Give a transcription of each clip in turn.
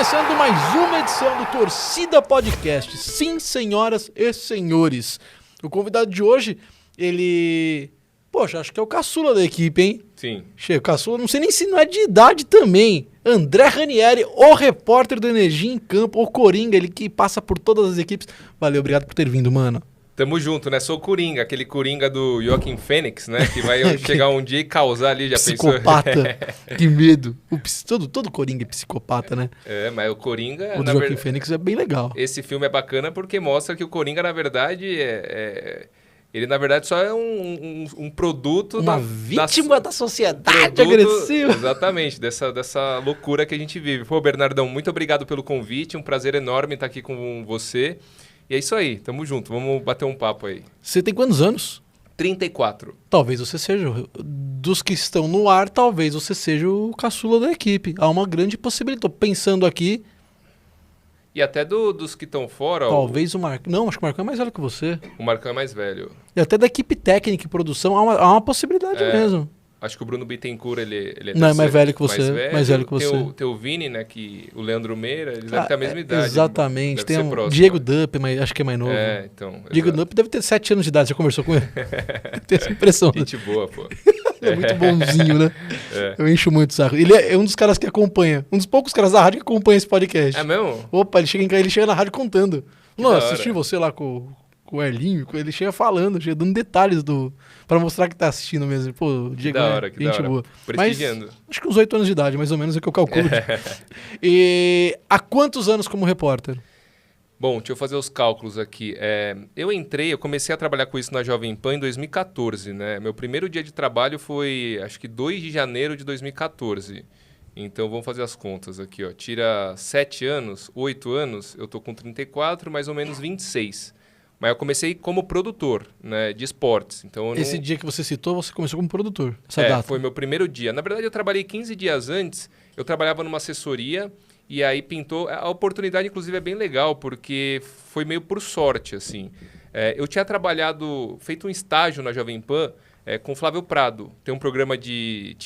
começando mais uma edição do Torcida Podcast. Sim, senhoras e senhores. O convidado de hoje, ele... Poxa, acho que é o caçula da equipe, hein? Sim. Che, o caçula, não sei nem se não é de idade também. André Ranieri, o repórter do Energia em Campo, o Coringa, ele que passa por todas as equipes. Valeu, obrigado por ter vindo, mano. Tamo junto, né? Sou o Coringa, aquele Coringa do Joaquim Fênix, né? Que vai chegar um dia e causar ali, já psicopata. pensou? Que medo. Todo Coringa é psicopata, né? É, mas o Coringa... O do Joaquim Fênix é bem legal. Esse filme é bacana porque mostra que o Coringa, na verdade, ele, na verdade, só é um produto... Uma vítima da sociedade agressiva. Exatamente, dessa loucura que a gente vive. Pô, Bernardão, muito obrigado pelo convite. Um prazer enorme estar aqui com você. E é isso aí, tamo junto, vamos bater um papo aí. Você tem quantos anos? 34. Talvez você seja, dos que estão no ar, talvez você seja o caçula da equipe. Há uma grande possibilidade. Tô pensando aqui. E até dos que estão fora... Talvez o Marcão... Não, acho que o Marcão é mais velho que você. O Marcão é mais velho. E até da equipe técnica e produção, há uma possibilidade mesmo. Acho que o Bruno Bittencourt, ele não, é mais velho que você. Mais velho que você. Tem o Vini, né? O Leandro Meira, eles devem ter a mesma idade. Exatamente. Tem o Diego Dupp, mas acho que é mais novo. Então. Diego Dupp deve ter 7 anos de idade, você conversou com ele? Tem essa impressão. Gente boa, pô. É muito bonzinho, né? Eu encho muito o saco. Ele é um dos caras que acompanha, um dos poucos caras da rádio que acompanha esse podcast. É mesmo? Opa, ele chega na rádio contando. Não, assisti você lá com o Erlinho, ele chega falando, chega dando detalhes pra mostrar que tá assistindo mesmo. Pô, o Diego é gente boa. Prestigiando. Mas acho que uns 8 anos de idade, mais ou menos, é que eu calculo. E há quantos anos como repórter? Bom, deixa eu fazer os cálculos aqui. Eu comecei a trabalhar com isso na Jovem Pan em 2014, né? Meu primeiro dia de trabalho foi, acho que 2 de janeiro de 2014. Então, vamos fazer as contas aqui, ó. Tira 7 anos, 8 anos, eu tô com 34, mais ou menos 26. Mas eu comecei como produtor, né, de esportes. Então, Esse dia que você citou, você começou como produtor? Essa data? Foi meu primeiro dia. Na verdade, eu trabalhei 15 dias antes. Eu trabalhava numa assessoria e aí pintou... A oportunidade, inclusive, é bem legal, porque foi meio por sorte, assim. Eu tinha feito um estágio na Jovem Pan com o Flávio Prado. Tinha um programa de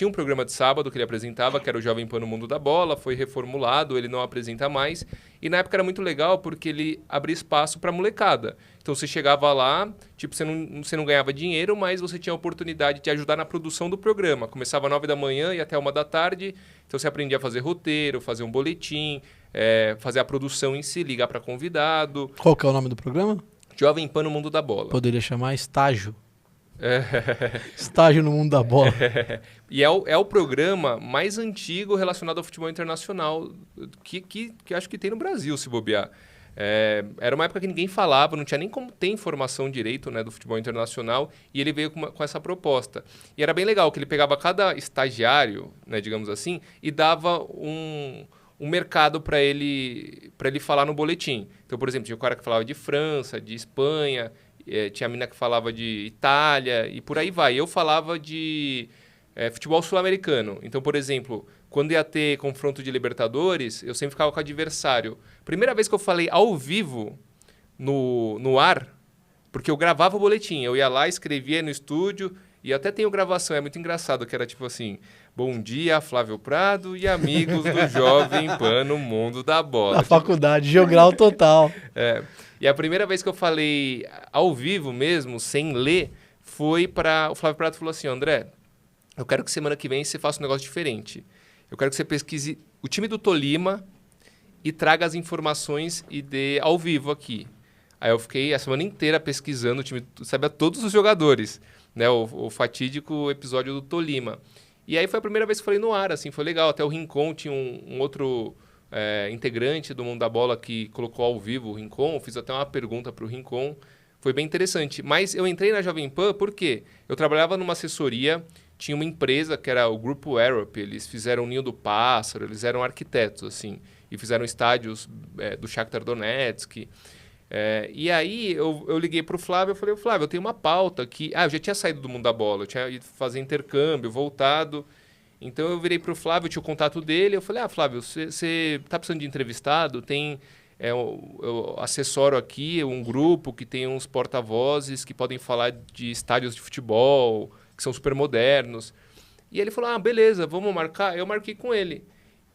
sábado que ele apresentava, que era o Jovem Pan no Mundo da Bola, foi reformulado, ele não apresenta mais. E na época era muito legal porque ele abria espaço para molecada. Então você chegava lá, tipo, você não ganhava dinheiro, mas você tinha a oportunidade de ajudar na produção do programa. Começava às 9 da manhã e até 1 da tarde. Então você aprendia a fazer roteiro, fazer um boletim, fazer a produção em si, ligar para convidado. Qual que é o nome do programa? Jovem Pan no Mundo da Bola. Poderia chamar Estágio. Estágio no Mundo da Bola. E é o programa mais antigo relacionado ao futebol internacional que acho que tem no Brasil, se bobear. Era uma época que ninguém falava, não tinha nem como ter informação direito, né, do futebol internacional, e ele veio com essa proposta. E era bem legal, que ele pegava cada estagiário, né, digamos assim, e dava um mercado para ele falar no boletim. Então, por exemplo, tinha o cara que falava de França, de Espanha... tinha a mina que falava de Itália e por aí vai. Eu falava de futebol sul-americano. Então, por exemplo, quando ia ter confronto de Libertadores, eu sempre ficava com o adversário. Primeira vez que eu falei ao vivo no ar, porque eu gravava o boletim. Eu ia lá, escrevia no estúdio e até tenho gravação. É muito engraçado, que era tipo assim... Bom dia, Flávio Prado e amigos do Jovem Pan no Mundo da Bola. Na faculdade, jogral total. E a primeira vez que eu falei ao vivo mesmo, sem ler, foi para... O Flávio Prado falou assim, André, eu quero que semana que vem você faça um negócio diferente. Eu quero que você pesquise o time do Tolima e traga as informações e dê ao vivo aqui. Aí eu fiquei a semana inteira pesquisando o time, sabia todos os jogadores, né? O fatídico episódio do Tolima. E aí foi a primeira vez que eu falei no ar, assim, foi legal. Até o Rincon tinha um outro integrante do Mundo da Bola que colocou ao vivo o Rincon. Fiz até uma pergunta para o Rincon. Foi bem interessante. Mas eu entrei na Jovem Pan porque eu trabalhava numa assessoria, tinha uma empresa que era o Grupo Europe, eles fizeram o Ninho do Pássaro, eles eram arquitetos, assim, e fizeram estádios do Shakhtar Donetsk. E aí eu liguei para o Flávio, eu falei, Flávio, eu tenho uma pauta que... eu já tinha saído do Mundo da Bola, eu tinha ido fazer intercâmbio, voltado. Então eu virei para o Flávio, eu tinha o contato dele, eu falei, Flávio, você está precisando de entrevistado? Eu assessoro aqui um grupo que tem uns porta-vozes que podem falar de estádios de futebol, que são super modernos. E ele falou, beleza, vamos marcar. Eu marquei com ele.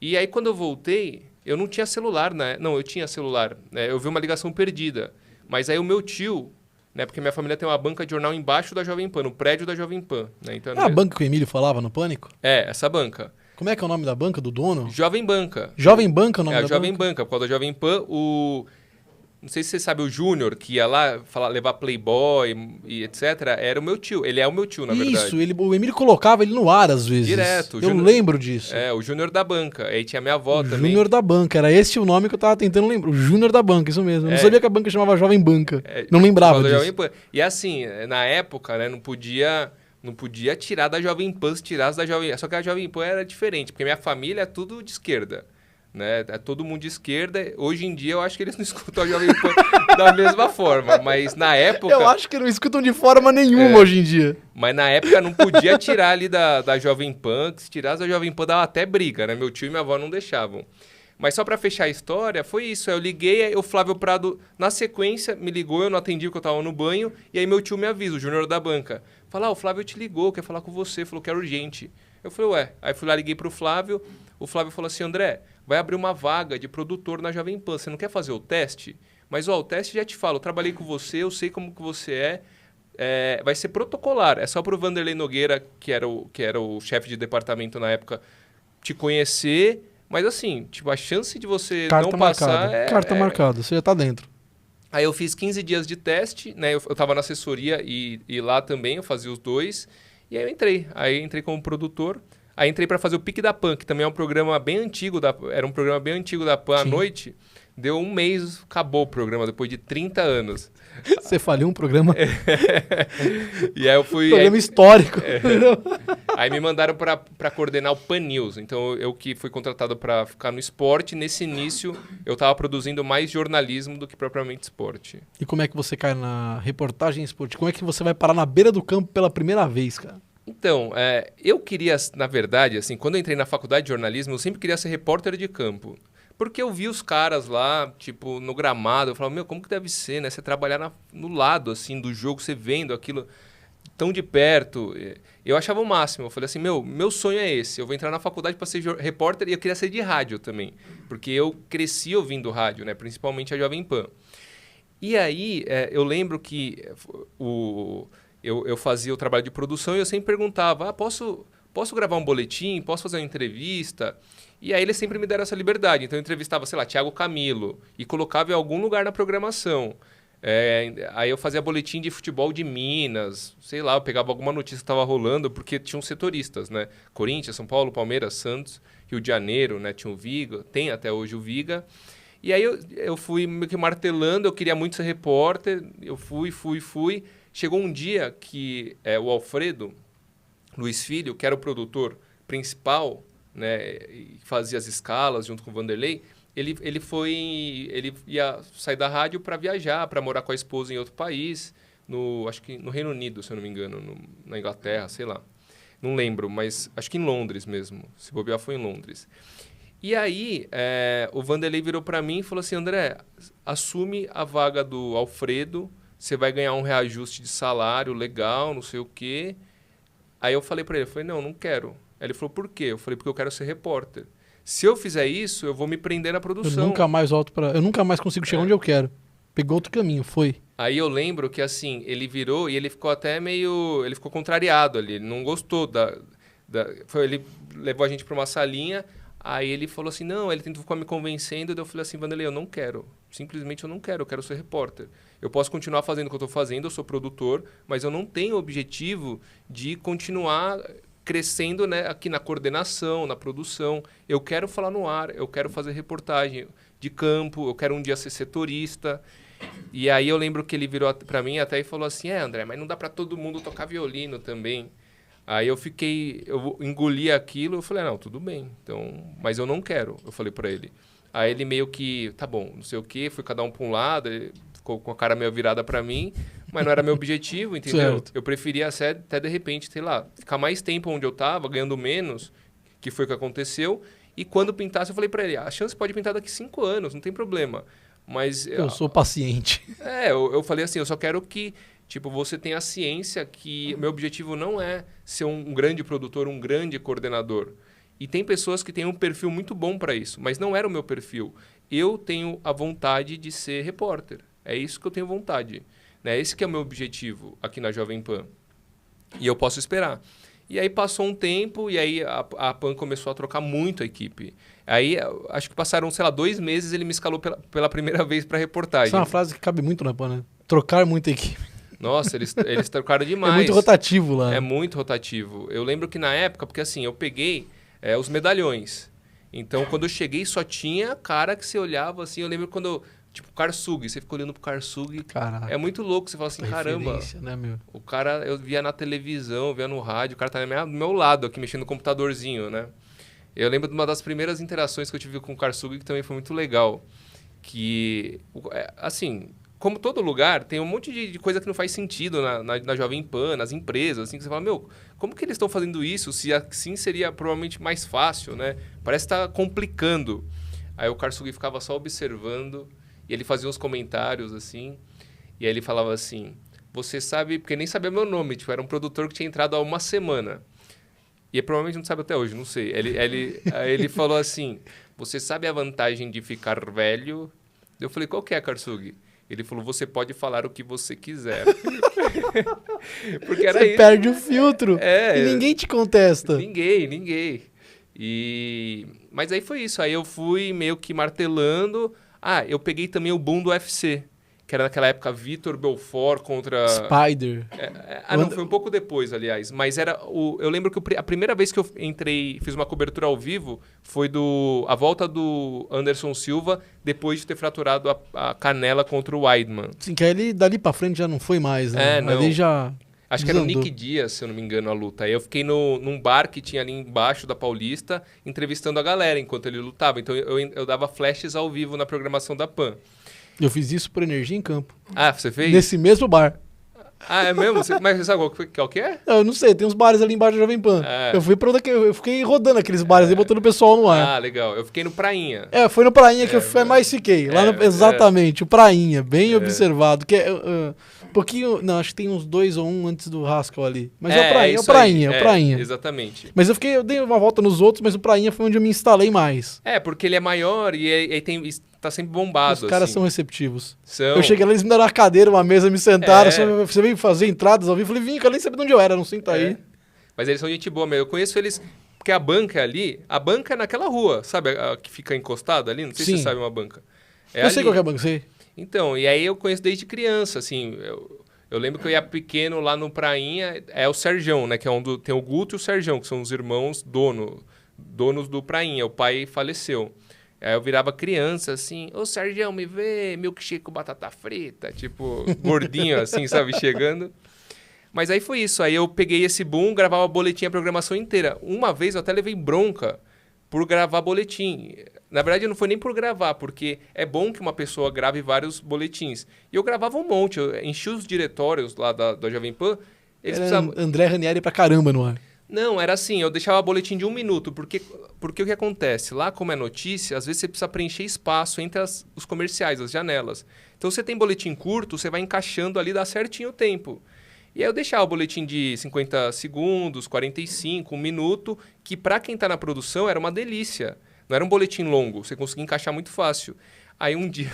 E aí quando eu voltei, eu não tinha celular, né? Não, eu tinha celular. Né? Eu vi uma ligação perdida. Mas aí o meu tio, né? Porque minha família tem uma banca de jornal embaixo da Jovem Pan, no prédio da Jovem Pan. Né? Então, A banca que o Emílio falava no Pânico? essa banca. Como é que é o nome da banca, do dono? Jovem Banca. Jovem Banca é o nome da a Jovem banca? Banca. Por causa da Jovem Pan, não sei se você sabe, o Júnior, que ia lá levar Playboy e etc., era o meu tio. Ele é o meu tio, na verdade. Isso, o Emílio colocava ele no ar às vezes. Direto. Eu lembro disso. O Júnior da Banca. Aí tinha minha avó também. Júnior da Banca, era esse o nome que eu tava tentando lembrar. O Júnior da Banca, isso mesmo. Eu não sabia que a banca chamava Jovem Banca. Não lembrava disso. Jovem Pan. E assim, na época, né, não podia tirar da Jovem Pan, se tirasse da Jovem Pan. Só que a Jovem Pan era diferente, porque minha família é tudo de esquerda. Né? É todo mundo de esquerda. Hoje em dia eu acho que eles não escutam a Jovem Pan da mesma forma, mas na época... Eu acho que não escutam de forma nenhuma hoje em dia. Mas na época não podia tirar ali da Jovem Pan, que se tirasse da Jovem Pan dava até briga, né? Meu tio e minha avó não deixavam. Mas só pra fechar a história, foi isso. Aí eu liguei, aí o Flávio Prado, na sequência, me ligou, eu não atendi porque eu tava no banho, e aí meu tio me avisa, o Júnior da Banca. Fala, o Flávio te ligou, quer falar com você, falou que é urgente. Eu falei, ué. Aí fui lá, liguei pro Flávio, o Flávio falou assim, André, vai abrir uma vaga de produtor na Jovem Pan, você não quer fazer o teste? Mas, o teste já te falo, eu trabalhei com você, eu sei como que você vai ser protocolar, é só pro Vanderlei Nogueira, que era o chefe de departamento na época, te conhecer, mas assim, tipo, a chance de você Carta não marcada. passar Carta marcada, você já tá dentro. Aí eu fiz 15 dias de teste, né? Eu tava na assessoria e lá também eu fazia os dois. E aí eu entrei. Aí entrei como produtor. Aí entrei para fazer o Pique da Pan, que também é um programa bem antigo. Era um programa bem antigo da Pan à noite. Deu um mês, acabou o programa, depois de 30 anos. Você faliu um programa... E aí eu fui... Programa histórico. Aí me mandaram para coordenar o Pan News. Então, eu que fui contratado para ficar no esporte. Nesse início, eu estava produzindo mais jornalismo do que propriamente esporte. E como é que você cai na reportagem esportiva? Como é que você vai parar na beira do campo pela primeira vez, cara? Então, eu queria, na verdade, assim, quando eu entrei na faculdade de jornalismo, eu sempre queria ser repórter de campo. Porque eu vi os caras lá, tipo, no gramado, eu falava, como que deve ser, né? Você trabalhar no lado, assim, do jogo, você vendo aquilo tão de perto. Eu achava o máximo. Eu falei assim, meu sonho é esse. Eu vou entrar na faculdade para ser repórter e eu queria ser de rádio também. Porque eu cresci ouvindo rádio, né? Principalmente a Jovem Pan. E aí, eu lembro que eu fazia o trabalho de produção e eu sempre perguntava, posso gravar um boletim? Posso fazer uma entrevista? E aí eles sempre me deram essa liberdade. Então eu entrevistava, sei lá, Thiago Camilo e colocava em algum lugar na programação. Aí eu fazia boletim de futebol de Minas, sei lá, eu pegava alguma notícia que estava rolando, porque tinham setoristas, né? Corinthians, São Paulo, Palmeiras, Santos, Rio de Janeiro, né? Tinha o Viga, tem até hoje o Viga. E aí eu fui meio que martelando, eu queria muito ser repórter, eu fui. Chegou um dia que o Alfredo Luiz Filho, que era o produtor principal, né, e fazia as escalas junto com o Vanderlei, ele ia sair da rádio para viajar, para morar com a esposa em outro país, acho que no Reino Unido, se eu não me engano, na Inglaterra, sei lá. Não lembro, mas acho que em Londres mesmo. Se bobear, foi em Londres. E aí, o Vanderlei virou para mim e falou assim, André, assume a vaga do Alfredo, você vai ganhar um reajuste de salário legal, não sei o quê. Aí eu falei para ele, não quero. Aí ele falou, por quê? Eu falei, porque eu quero ser repórter. Se eu fizer isso, eu vou me prender na produção. Eu nunca mais consigo chegar onde eu quero. Pegou outro caminho, foi. Aí eu lembro que assim, ele virou e ele ficou até meio... Ele ficou contrariado ali, ele não gostou ele levou a gente para uma salinha, aí ele falou assim, não, ele tentou ficar me convencendo, daí eu falei assim, Vanderlei, eu não quero. Simplesmente eu não quero, eu quero ser repórter. Eu posso continuar fazendo o que eu estou fazendo, eu sou produtor, mas eu não tenho o objetivo de continuar crescendo, né, aqui na coordenação, na produção. Eu quero falar no ar, eu quero fazer reportagem de campo, eu quero um dia ser setorista. E aí eu lembro que ele virou para mim até e falou assim, André, mas não dá para todo mundo tocar violino também. Aí eu engoli aquilo, eu falei, não, tudo bem, então, mas eu não quero, eu falei para ele. Aí ele meio que, tá bom, não sei o quê, foi cada um para um lado, ele ficou com a cara meio virada para mim, mas não era meu objetivo, entendeu? Certo. Eu preferia até de repente, sei lá, ficar mais tempo onde eu estava, ganhando menos, que foi o que aconteceu, e quando pintasse eu falei para ele, a chance pode pintar daqui 5 anos, não tem problema. Mas eu sou paciente. Eu falei assim, eu só quero que tipo, você tenha a ciência que meu objetivo não é ser um grande produtor, um grande coordenador. E tem pessoas que têm um perfil muito bom para isso, mas não era o meu perfil. Eu tenho a vontade de ser repórter. É isso que eu tenho vontade. Né? Esse que é o meu objetivo aqui na Jovem Pan. E eu posso esperar. E aí passou um tempo e aí a Pan começou a trocar muito a equipe. Aí acho que passaram, sei lá, 2 meses ele me escalou pela primeira vez para reportagem. Isso é uma frase que cabe muito na Pan, né? Trocar muita equipe. Nossa, eles trocaram demais. É muito rotativo lá. É muito rotativo. Eu lembro que na época, porque assim, eu peguei os medalhões. Então, quando eu cheguei, só tinha cara que você olhava assim. Eu lembro quando... Tipo, Karsug, você fica olhando pro Karsug. Caraca. É muito louco, você fala assim, caramba. Né, meu? O cara, eu via na televisão, via no rádio, o cara tá do meu lado aqui, mexendo no computadorzinho, né? Eu lembro de uma das primeiras interações que eu tive com o Karsug, que também foi muito legal. Que, assim, como todo lugar, tem um monte de coisa que não faz sentido na Jovem Pan, nas empresas, assim, que você fala, meu, como que eles estão fazendo isso? Se assim seria provavelmente mais fácil, né? Parece que tá complicando. Aí o Karsug ficava só observando... E ele fazia uns comentários, assim, e aí ele falava assim, você sabe, porque nem sabia meu nome, tipo, era um produtor que tinha entrado há uma semana. E provavelmente não sabe até hoje, não sei. Aí ele falou assim, você sabe a vantagem de ficar velho? Eu falei, qual que é, Karsug? Ele falou, você pode falar o que você quiser. Porque era você isso. Perde o filtro e ninguém te contesta. Ninguém. Mas aí foi isso, aí eu fui meio que martelando... eu peguei também o boom do UFC, que era naquela época Vitor Belfort contra... Spider. Não, foi um pouco depois, aliás. Mas era eu lembro que a primeira vez que eu entrei, fiz uma cobertura ao vivo, foi a volta do Anderson Silva, depois de ter fraturado a canela contra o Weidman. Sim, que aí ele dali pra frente já não foi mais, né? Não. Ali já... Acho que era o Nick Dias, se eu não me engano, a luta. Aí eu fiquei num bar que tinha ali embaixo da Paulista, entrevistando a galera enquanto ele lutava. Então eu dava flashes ao vivo na programação da Pan. Eu fiz isso por Energia em Campo. Você fez? Nesse mesmo bar. É mesmo? Mas você sabe qual que é? Eu não sei, tem uns bares ali embaixo da Jovem Pan. Eu fiquei rodando aqueles bares e botando o pessoal no ar. Legal. Eu fiquei no Prainha. Foi no Prainha que eu mais fiquei. Exatamente, o Prainha, bem observado. Que um pouquinho, não, acho que tem uns 2 ou 1 antes do Haskell ali. Mas é o Prainha. Exatamente. Mas eu dei uma volta nos outros, mas o Prainha foi onde eu me instalei mais. Porque ele é maior e tá sempre bombado. Os caras assim. são receptivos. São. Eu cheguei lá, eles me deram uma cadeira, uma mesa, me sentaram. Você veio fazer entradas ao vivo? Eu falei, vim, que eu nem sabia de onde eu era, não senta aí. Mas eles são gente boa mesmo. Eu conheço eles, porque a banca ali, a banca é naquela rua, sabe? A que fica encostada ali, não sei se você sabe uma banca. Eu sei qual é a banca, sei. Então, e aí eu conheço desde criança, assim. Eu lembro que eu ia pequeno lá no Prainha, é o Serjão, né? Que é onde tem o Guto e o Serjão, que são os irmãos donos do Prainha. O pai faleceu. Aí eu virava criança, assim, ô Sergião, me vê, milkshake com batata frita, tipo, gordinho, assim, sabe, chegando. Mas aí foi isso, aí eu peguei esse boom, gravava boletim a programação inteira. Uma vez eu até levei bronca por gravar boletim. Na verdade, não foi nem por gravar, porque é bom que uma pessoa grave vários boletins. E eu gravava um monte, eu enchi os diretórios lá da Jovem Pan. Eles precisavam... André Ranieri pra caramba no ar. Não, era assim, eu deixava boletim de 1 minuto, porque o que acontece? Lá, como é notícia, às vezes você precisa preencher espaço entre os comerciais, as janelas. Então, você tem boletim curto, você vai encaixando ali, dá certinho o tempo. E aí eu deixava o boletim de 50 segundos, 45, 1 minuto, que para quem está na produção era uma delícia. Não era um boletim longo, você conseguia encaixar muito fácil. Aí um dia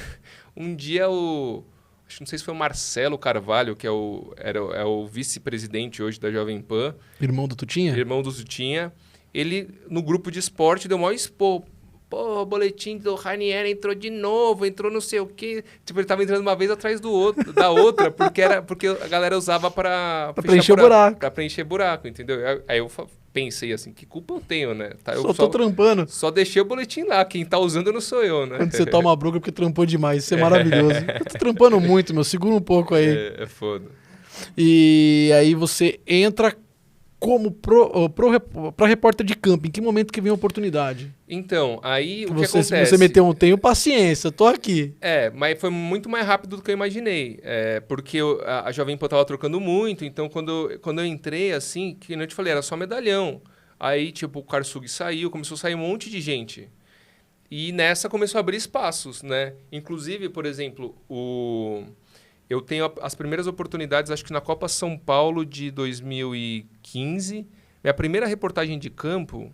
acho que não sei se foi o Marcelo Carvalho, que é o vice-presidente hoje da Jovem Pan. Irmão do Tutinha? Irmão do Tutinha. Ele, no grupo de esporte, deu o maior expor. Pô, o boletim do Ranieri entrou de novo, entrou não sei o quê. Tipo, ele tava entrando uma vez atrás da outra, porque a galera usava pra preencher buraco. Pra preencher buraco, entendeu? Aí eu pensei assim, que culpa eu tenho, né? Eu tô trampando. Só deixei o boletim lá, quem tá usando não sou eu, né? Quando você toma bronca porque trampou demais, isso é maravilhoso. Eu tô trampando muito, meu, segura um pouco aí. É foda. E aí você entra como pra repórter de campo, em que momento que vem a oportunidade? Então, aí o que Se acontece... você meteu tenho paciência, tô aqui. Mas foi muito mais rápido do que eu imaginei. Porque a Jovem Pan tava trocando muito, então quando eu entrei, assim, que eu te falei, era só medalhão. Aí, tipo, o Karsug saiu, começou a sair um monte de gente. E nessa começou a abrir espaços, né? Inclusive, por exemplo, eu tenho as primeiras oportunidades, acho que na Copa São Paulo de 2015. Minha primeira reportagem de campo,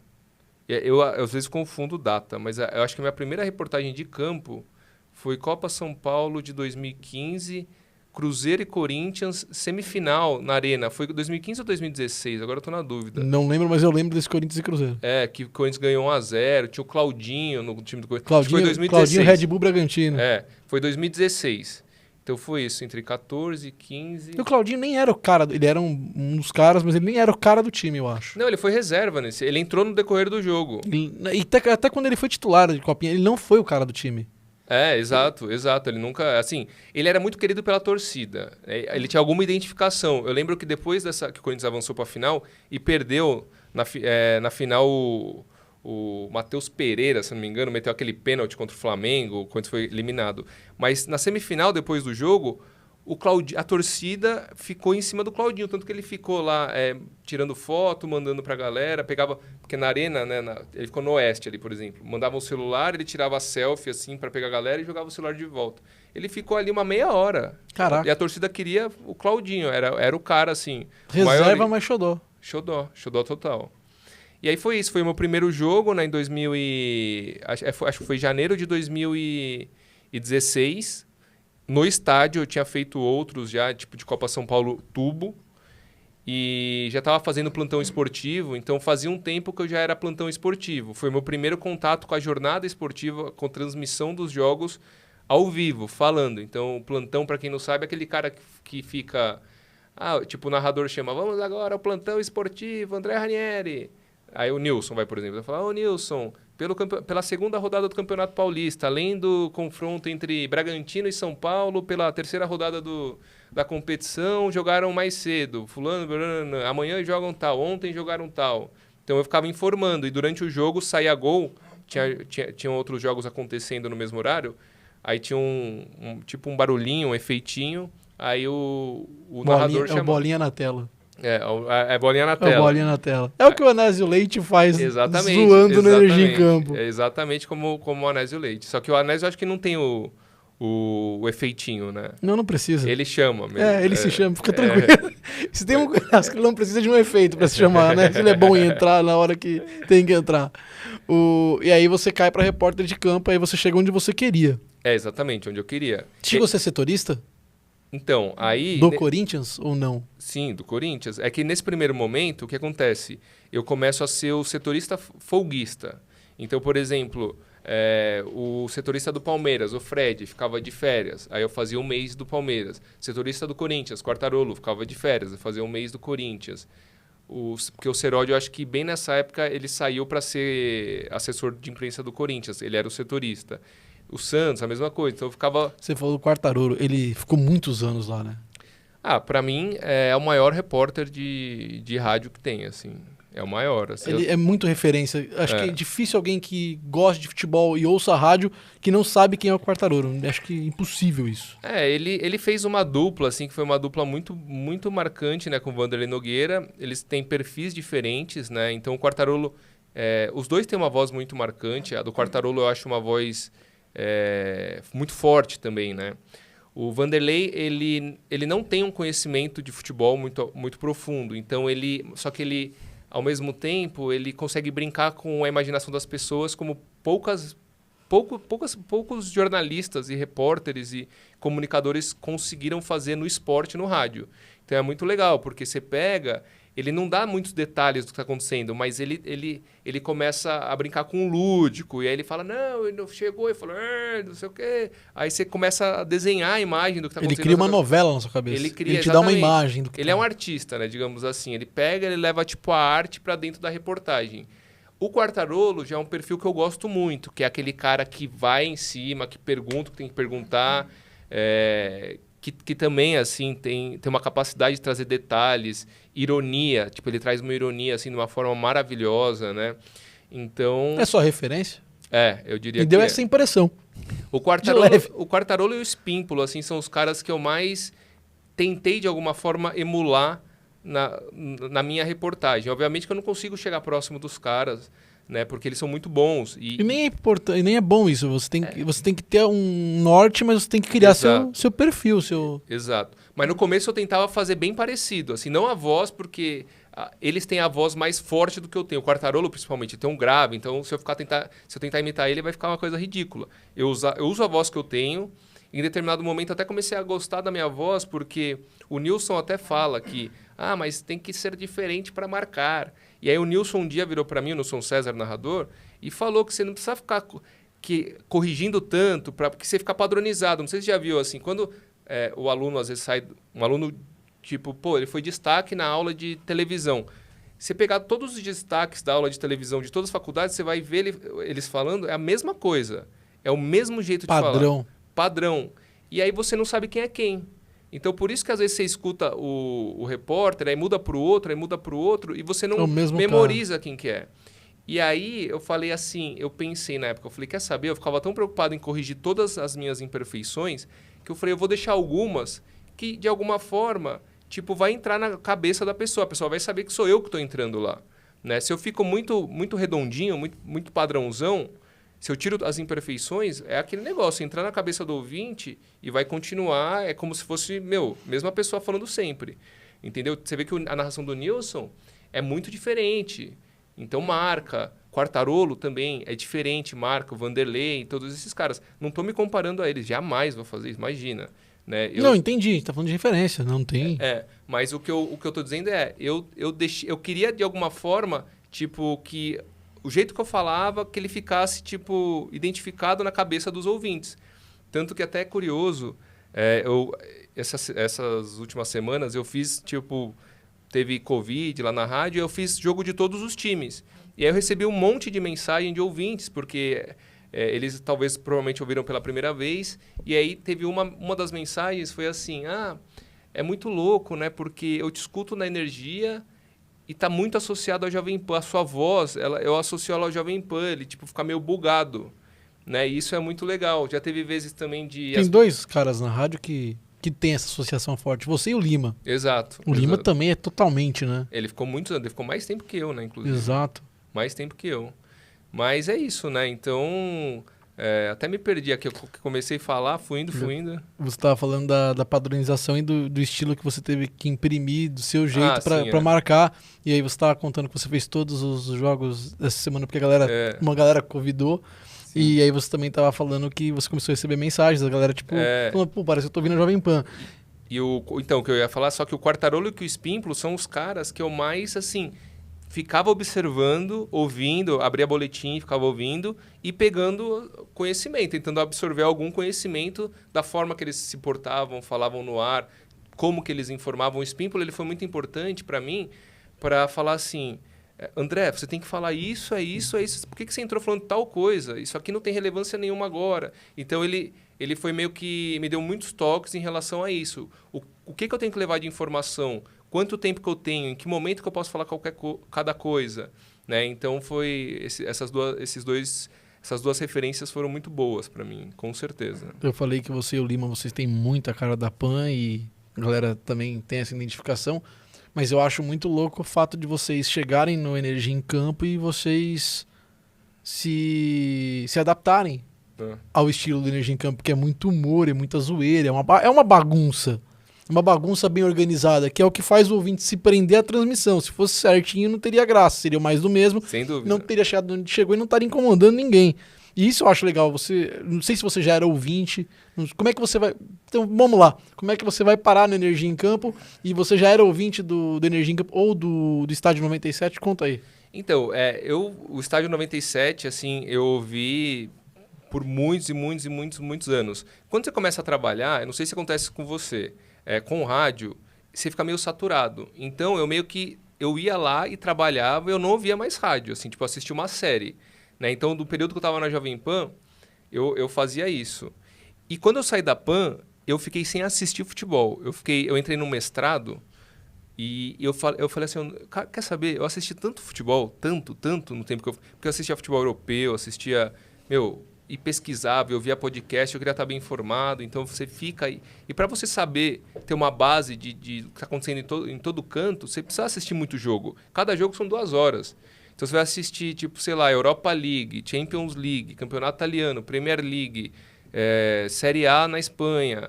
Eu às vezes confundo data, mas eu acho que a minha primeira reportagem de campo foi Copa São Paulo de 2015, Cruzeiro e Corinthians, semifinal na Arena. Foi 2015 ou 2016? Agora eu tô na dúvida. Não lembro, mas eu lembro desse Corinthians e Cruzeiro. Que o Corinthians ganhou 1-0, tinha o Claudinho no time do Corinthians. Claudinho, Foi 2016. Claudinho Red Bull Bragantino. Foi 2016. Então foi isso, entre 14 e 15... E o Claudinho nem era o cara, ele era um dos caras, mas ele nem era o cara do time, eu acho. Não, ele foi reserva nesse. Ele entrou no decorrer do jogo. E até quando ele foi titular de Copinha, ele não foi o cara do time. Exato. Ele nunca... Assim, ele era muito querido pela torcida. Ele tinha alguma identificação. Eu lembro que depois que o Corinthians avançou para a final e perdeu na final o Matheus Pereira, se não me engano, meteu aquele pênalti contra o Flamengo, o Corinthians foi eliminado. Mas na semifinal, depois do jogo, a torcida ficou em cima do Claudinho, tanto que ele ficou lá tirando foto, mandando pra galera, pegava... Porque na arena, né, ele ficou no Oeste ali, por exemplo. Mandava um celular, ele tirava a selfie assim pra pegar a galera e jogava o celular de volta. Ele ficou ali uma meia hora. Caraca. E a torcida queria o Claudinho, era o cara assim... Reserva, mas xodó. Xodó total. E aí foi isso, foi o meu primeiro jogo, né, em 2000 acho que foi janeiro de 2016. No estádio, eu tinha feito outros já, tipo de Copa São Paulo tubo. E já estava fazendo plantão esportivo, então fazia um tempo que eu já era plantão esportivo. Foi meu primeiro contato com a jornada esportiva, com transmissão dos jogos ao vivo, falando. Então, o plantão, para quem não sabe, é aquele cara que fica... tipo, o narrador chama, vamos agora ao plantão esportivo, André Ranieri. Aí o Nilson vai, por exemplo, vai falar, Nilson, pela segunda rodada do Campeonato Paulista, além do confronto entre Bragantino e São Paulo, pela terceira rodada da competição, jogaram mais cedo. Fulano, amanhã jogam tal, ontem jogaram tal. Então eu ficava informando, e durante o jogo saía gol, tinham outros jogos acontecendo no mesmo horário, aí tinha tipo um barulhinho, um efeitinho, aí o narrador chamava... bolinha na tela. Bolinha na tela. É bolinha na tela. É o que o Anésio Leite faz exatamente, zoando no Energia em Campo. Exatamente como o Anésio Leite. Só que o Anésio acho que não tem o efeitinho, né? Não precisa. Ele chama mesmo. Ele se chama, fica tranquilo. Se tem acho que ele não precisa de um efeito pra se chamar, né? Se ele é bom em entrar na hora que tem que entrar. E aí você cai pra repórter de campo, aí você chega onde você queria. Exatamente, onde eu queria. Chegou a ser setorista? Então, aí... Do Corinthians ou não? Sim, do Corinthians. É que nesse primeiro momento, o que acontece? Eu começo a ser o setorista folguista. Então, por exemplo, o setorista do Palmeiras, o Fred, ficava de férias. Aí eu fazia um mês do Palmeiras. Setorista do Corinthians, Quartarolo, ficava de férias. Eu fazia um mês do Corinthians. Porque o Seródio, eu acho que bem nessa época, ele saiu para ser assessor de imprensa do Corinthians. Ele era o setorista. O Santos, a mesma coisa. Então eu ficava... Você falou do Quartarolo, ele ficou muitos anos lá, né? Pra mim, é o maior repórter de rádio que tem, assim. É o maior. Assim. Ele é muito referência. Acho que é difícil alguém que gosta de futebol e ouça rádio que não sabe quem é o Quartarolo. Acho que é impossível isso. Ele fez uma dupla, assim, que foi uma dupla muito, muito marcante, né, com o Vanderlei Nogueira. Eles têm perfis diferentes, né? Então o Quartarolo... os dois têm uma voz muito marcante. A do Quartarolo eu acho uma voz... muito forte também, né? O Vanderlei, ele não tem um conhecimento de futebol muito, muito profundo, então só que ele, ao mesmo tempo, ele consegue brincar com a imaginação das pessoas como poucos jornalistas e repórteres e comunicadores conseguiram fazer no esporte, no rádio. Então é muito legal, porque você pega... Ele não dá muitos detalhes do que está acontecendo, mas ele começa a brincar com o lúdico. E aí ele fala, não, ele chegou e falou, não sei o quê. Aí você começa a desenhar a imagem do que está acontecendo. Ele cria uma novela na sua cabeça. Ele cria, te dá uma imagem do que Ele é um artista, né, digamos assim. Ele pega, ele leva tipo a arte para dentro da reportagem. O Quartarolo já é um perfil que eu gosto muito, que é aquele cara que vai em cima, que pergunta o que tem que perguntar, que também assim tem uma capacidade de trazer detalhes, ironia, tipo, ele traz uma ironia assim de uma forma maravilhosa, né? Então... É sua referência? Eu diria que deu essa impressão. O Quartarolo e o Espímpolo, assim, são os caras que eu mais tentei de alguma forma emular na minha reportagem. Obviamente que eu não consigo chegar próximo dos caras, né? Porque eles são muito bons. E nem é importante, nem é bom isso. Você tem que ter um norte, mas você tem que criar seu perfil. Exato. Mas no começo eu tentava fazer bem parecido. Assim, não a voz, porque eles têm a voz mais forte do que eu tenho. O Quartarolo, principalmente, tem um grave. Então, se eu tentar imitar ele, vai ficar uma coisa ridícula. Eu uso a voz que eu tenho. Em determinado momento, até comecei a gostar da minha voz, porque o Nilson até fala que mas tem que ser diferente para marcar. E aí o Nilson um dia virou para mim, o Nilson César, narrador, e falou que você não precisa ficar corrigindo tanto, porque você fica padronizado. Não sei se você já viu assim, quando o aluno às vezes sai... Um aluno, tipo, ele foi destaque na aula de televisão. Você pegar todos os destaques da aula de televisão de todas as faculdades, você vai ver eles falando, é a mesma coisa. É o mesmo jeito de falar. Padrão. E aí você não sabe quem é quem. Então, por isso que às vezes você escuta o repórter, aí muda para o outro, e você não memoriza quem que é. E aí eu falei assim, eu pensei na época, eu falei, quer saber? Eu ficava tão preocupado em corrigir todas as minhas imperfeições, que eu falei, eu vou deixar algumas que, de alguma forma, tipo, vai entrar na cabeça da pessoa. A pessoa vai saber que sou eu que estou entrando lá. Né? Se eu fico muito, muito redondinho, muito padrãozão, se eu tiro as imperfeições, é aquele negócio, entrar na cabeça do ouvinte e vai continuar, é como se fosse, mesma pessoa falando sempre. Entendeu? Você vê que a narração do Nilson é muito diferente. Então marca. Quartarolo também é diferente, marca. O Vanderlei, todos esses caras. Não estou me comparando a eles, jamais vou fazer isso, imagina. Né? Não, entendi, a gente tá falando de referência, não tem... Mas o que eu tô dizendo eu queria de alguma forma, tipo, que... O jeito que eu falava, que ele ficasse, tipo, identificado na cabeça dos ouvintes. Tanto que até é curioso, essas últimas semanas eu fiz, tipo, teve Covid lá na rádio, eu fiz jogo de todos os times. E aí eu recebi um monte de mensagem de ouvintes, porque eles talvez provavelmente ouviram pela primeira vez. E aí teve uma das mensagens, foi assim, é muito louco, né? Porque eu te escuto na Energia... E está muito associado ao Jovem Pan. A sua voz, eu associo ela ao Jovem Pan. Ele tipo, fica meio bugado. Né? E isso é muito legal. Já teve vezes também de... Tem dois caras na rádio que tem essa associação forte. Você e o Lima. Exato. O Lima também é totalmente, né? Ele ficou ele ficou mais tempo que eu, né? Inclusive. Exato. Mais tempo que eu. Mas é isso, né? Então... até me perdi aqui. Eu comecei a falar, fui indo. Você estava falando da padronização e do estilo que você teve que imprimir do seu jeito para marcar. E aí você estava contando que você fez todos os jogos dessa semana porque uma galera convidou. Sim. E aí você também estava falando que você começou a receber mensagens da galera, tipo, falando, pô, parece que eu tô ouvindo a Jovem Pan. Então, o que eu ia falar, só que o Quartarolo e o Espímpolo são os caras que eu mais, assim... Ficava observando, ouvindo, abria boletim, ficava ouvindo e pegando conhecimento, tentando absorver algum conhecimento da forma que eles se portavam, falavam no ar, como que eles informavam. O Espímpolo, ele foi muito importante para mim, para falar assim, André, você tem que falar isso, é isso. Por que você entrou falando tal coisa? Isso aqui não tem relevância nenhuma agora. Então, ele foi meio que... me deu muitos toques em relação a isso. O que eu tenho que levar de informação? Quanto tempo que eu tenho? Em que momento que eu posso falar cada coisa? Né? Então, essas duas referências foram muito boas para mim, com certeza. Eu falei que você e o Lima, vocês têm muita cara da Pan e a galera também tem essa identificação, mas eu acho muito louco o fato de vocês chegarem no Energia em Campo e vocês se adaptarem ao estilo do Energia em Campo, que é muito humor, é muita zoeira, é uma bagunça. Uma bagunça bem organizada, que é o que faz o ouvinte se prender à transmissão. Se fosse certinho, não teria graça. Seria mais do mesmo. Sem dúvida. Não teria chegado onde chegou e não estaria incomodando ninguém. E isso eu acho legal. Não sei se você já era ouvinte. Como é que você vai... Então, vamos lá. Como é que você vai parar no Energia em Campo e você já era ouvinte do Energia em Campo ou do Estádio 97? Conta aí. Então, o Estádio 97, assim, eu ouvi por muitos anos. Quando você começa a trabalhar, eu não sei se acontece com você... com o rádio, você fica meio saturado. Então, eu ia lá e trabalhava, eu não ouvia mais rádio, assim, tipo, assistia uma série. Né? Então, do período que eu estava na Jovem Pan, eu fazia isso. E quando eu saí da Pan, eu fiquei sem assistir futebol. Eu entrei no mestrado e eu falei assim, quer saber, eu assisti tanto futebol, tanto no tempo porque eu assistia futebol europeu, assistia, e pesquisava, eu via podcast, eu queria estar bem informado, então você fica aí. E para você saber, ter uma base de o que está acontecendo em todo canto, você precisa assistir muito jogo. Cada jogo são 2 horas. Então você vai assistir, tipo, sei lá, Europa League, Champions League, Campeonato Italiano, Premier League, Série A na Espanha,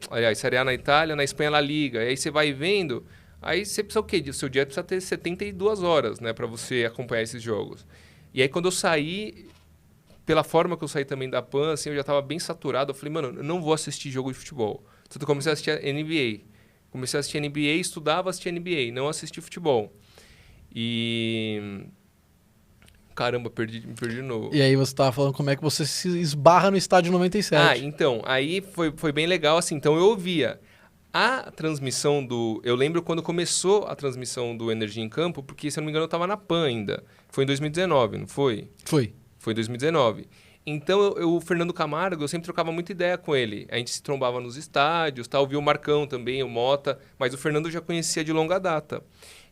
aliás, Série A na Itália, na Espanha La Liga. E aí você vai vendo, Aí você precisa o quê? O seu dia precisa ter 72 horas, né? Pra você acompanhar esses jogos. E aí quando eu saí, pela forma que eu saí também da PAN, assim, eu já tava bem saturado. Eu falei, mano, eu não vou assistir jogo de futebol. Então eu comecei a assistir a NBA. Comecei a assistir NBA, estudava, assistia NBA, não assisti futebol. E... Caramba, me perdi de novo. E aí você tava falando como é que você se esbarra no estádio 97. Então, aí foi bem legal, assim, então eu ouvia a transmissão eu lembro quando começou a transmissão do Energia em Campo, porque, se eu não me engano, eu tava na PAN ainda. Foi em 2019, não foi? Foi. Foi em 2019. Então, o Fernando Camargo, eu sempre trocava muita ideia com ele. A gente se trombava nos estádios, tal, via o Marcão também, o Mota, mas o Fernando eu já conhecia de longa data.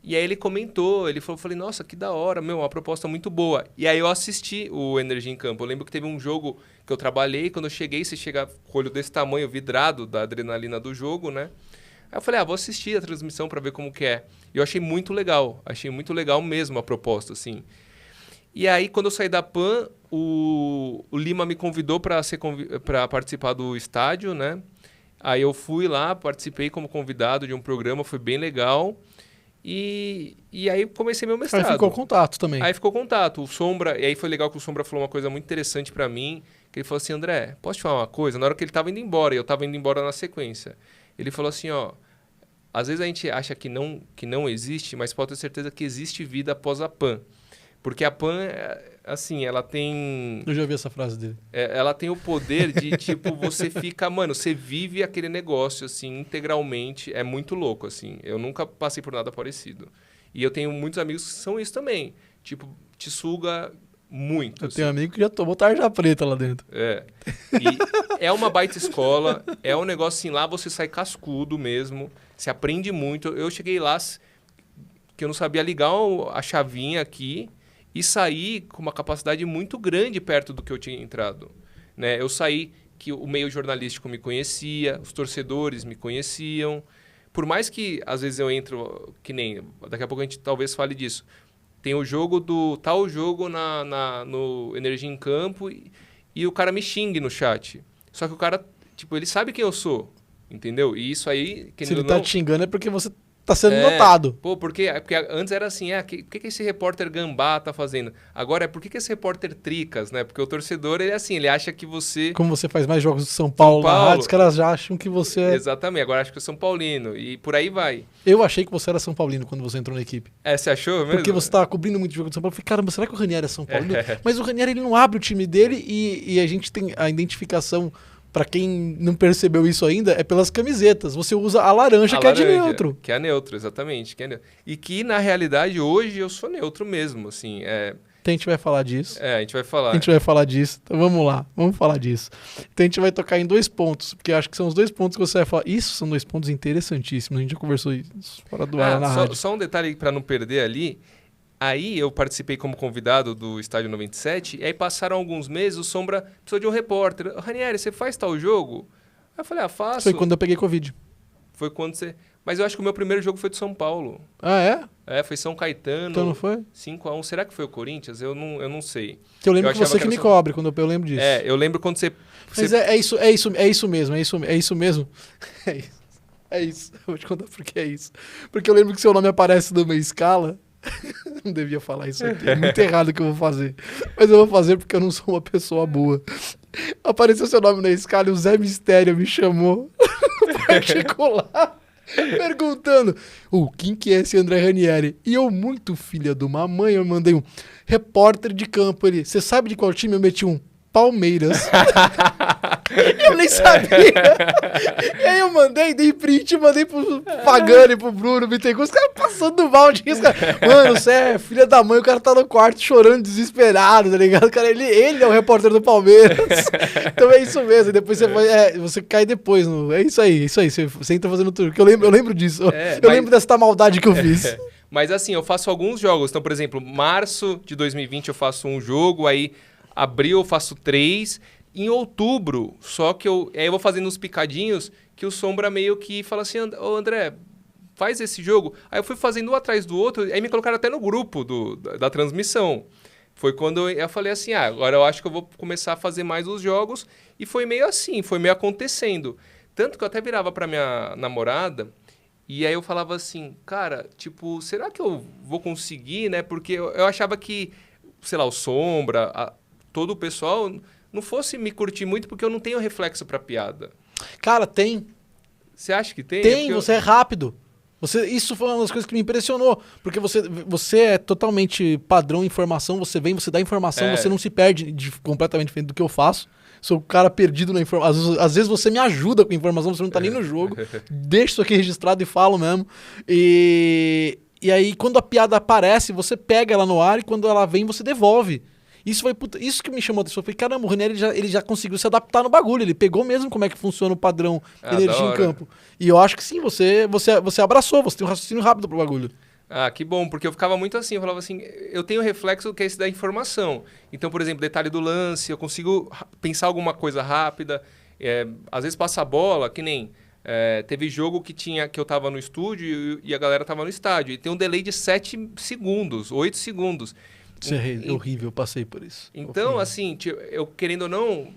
E aí ele comentou, ele falou, falei, nossa, que da hora, uma proposta muito boa. E aí eu assisti o Energia em Campo. Eu lembro que teve um jogo que eu trabalhei, quando eu cheguei, você chega com o olho desse tamanho, vidrado da adrenalina do jogo, né? Aí eu falei, vou assistir a transmissão para ver como que é. E eu achei muito legal mesmo a proposta, assim. E aí, quando eu saí da PAN, o Lima me convidou para participar do estádio, né? Aí eu fui lá, participei como convidado de um programa, foi bem legal. E aí comecei meu mestrado. Aí ficou contato também. Aí ficou contato. O Sombra, e aí foi legal que o Sombra falou uma coisa muito interessante pra mim, que ele falou assim, André, posso te falar uma coisa? Na hora que ele tava indo embora, e eu tava indo embora na sequência, ele falou assim, ó, às vezes a gente acha que não existe, mas pode ter certeza que existe vida após a PAN. Porque a PAN, assim, ela tem... Eu já vi essa frase dele. Ela tem o poder de, tipo, você fica... Mano, você vive aquele negócio, assim, integralmente. É muito louco, assim. Eu nunca passei por nada parecido. E eu tenho muitos amigos que são isso também. Tipo, te suga muito. Eu tenho um amigo que já tomou tarja preta lá dentro. E é uma baita escola. É um negócio, assim, lá você sai cascudo mesmo. Você aprende muito. Eu cheguei lá que eu não sabia ligar a chavinha aqui... E saí com uma capacidade muito grande perto do que eu tinha entrado. Né? Eu saí que o meio jornalístico me conhecia, os torcedores me conheciam. Por mais que, às vezes, eu entro... Que nem... Daqui a pouco a gente talvez fale disso. Tem o jogo tal jogo no Energia em Campo e o cara me xingue no chat. Só que o cara, tipo, ele sabe quem eu sou. Entendeu? E isso aí... Se ele tá te xingando é porque você... tá sendo notado. Pô, porque antes era assim, o que esse repórter gambá tá fazendo? Agora por que esse repórter tricas, né? Porque o torcedor, ele é assim, ele acha que você... Como você faz mais jogos de São Paulo na rádio, os caras já acham que você é... Exatamente, agora acho que é São Paulino, e por aí vai. Eu achei que você era São Paulino quando você entrou na equipe. Você achou mesmo? Porque você tava cobrindo muito jogo de São Paulo. Eu falei, caramba, será que o Ranieri é São Paulino? Mas o Ranieri, ele não abre o time dele e a gente tem a identificação... Pra quem não percebeu isso ainda, é pelas camisetas. Você usa a laranja, é de neutro. Que é neutro, exatamente. Que é neutro. E que, na realidade, hoje eu sou neutro mesmo, assim. Então a gente vai falar disso. A gente vai falar. A gente vai falar disso. Então vamos lá, vamos falar disso. Então a gente vai tocar em 2 pontos, porque eu acho que são os 2 pontos que você vai falar. Isso são 2 pontos interessantíssimos. A gente já conversou isso fora do ar na rádio. Só um detalhe para não perder ali. Aí eu participei como convidado do Estádio 97, e aí passaram alguns meses, o Sombra precisou de um repórter. Ranieri, você faz tal jogo? Aí eu falei, faço. Foi quando eu peguei Covid. Foi quando você... Mas eu acho que o meu primeiro jogo foi de São Paulo. Ah, é? Foi São Caetano. Então não foi? 5-1. Será que foi o Corinthians? Eu não sei. Eu lembro que você que me cobre, quando eu lembro disso. Eu lembro quando você... Mas é isso mesmo. É isso. Eu vou te contar por que é isso. Porque eu lembro que seu nome aparece numa escala... Não devia falar isso aqui, é muito errado o que eu vou fazer. Mas eu vou fazer porque eu não sou uma pessoa boa. Apareceu seu nome na escala e o Zé Mistério me chamou particular, perguntando quem que é esse André Ranieri? E eu, muito filha de uma mãe, eu mandei um repórter de campo. Ele, você sabe de qual time? Eu meti um Palmeiras. Eu nem sabia. E aí eu dei print, mandei pro Pagani, pro Bruno, Bittencourt, os caras passando do balde. Mano, você é filha da mãe, o cara tá no quarto chorando, desesperado, tá ligado? Cara, ele é o repórter do Palmeiras. Então é isso mesmo. Depois você cai depois. É isso aí. Você entra fazendo tudo. Eu lembro disso. Eu lembro dessa maldade que eu fiz. Mas assim, eu faço alguns jogos. Então, por exemplo, março de 2020 eu faço um jogo, aí abril eu faço 3, em outubro, só que eu vou fazendo uns picadinhos que o Sombra meio que fala assim, André, faz esse jogo. Aí eu fui fazendo um atrás do outro, aí me colocaram até no grupo da transmissão. Foi quando eu falei assim, agora eu acho que eu vou começar a fazer mais os jogos, e foi meio assim, foi meio acontecendo. Tanto que eu até virava pra minha namorada E aí eu falava assim, cara, tipo, será que eu vou conseguir, né? Porque eu achava que, sei lá, o Sombra, todo o pessoal não fosse me curtir muito porque eu não tenho reflexo pra piada. Cara, tem. Você acha que tem? Tem, você é rápido. Isso foi uma das coisas que me impressionou. Porque você é totalmente padrão em informação, você vem, você dá informação, você não se perde completamente diferente do que eu faço. Sou o cara perdido na informação. Às vezes você me ajuda com informação, você não tá nem no jogo. Deixa isso aqui registrado e falo mesmo. E aí, quando a piada aparece, você pega ela no ar e quando ela vem, você devolve. Isso que me chamou a atenção. Eu falei, caramba, o René ele já conseguiu se adaptar no bagulho. Ele pegou mesmo como é que funciona o padrão energia em campo. E eu acho que sim, você abraçou, você tem um raciocínio rápido pro bagulho. Ah, que bom, porque eu ficava muito assim, eu falava assim, eu tenho reflexo que é esse da informação. Então, por exemplo, detalhe do lance, eu consigo pensar alguma coisa rápida. Às vezes passa a bola, que nem... teve jogo que eu tava no estúdio e a galera tava no estádio. E tem um delay de 7 segundos, 8 segundos. Isso é horrível, eu passei por isso. Então, horrível. assim, eu querendo ou não,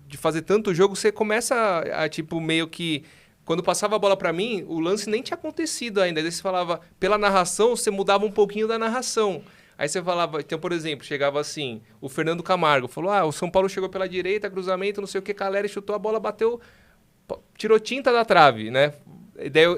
de fazer tanto jogo, você começa tipo, meio que... Quando passava a bola pra mim, o lance nem tinha acontecido ainda. Aí você falava, pela narração, você mudava um pouquinho da narração. Aí você falava, então, por exemplo, chegava assim, o Fernando Camargo falou, o São Paulo chegou pela direita, cruzamento, não sei o que, Caleri chutou a bola, bateu, tirou tinta da trave, né?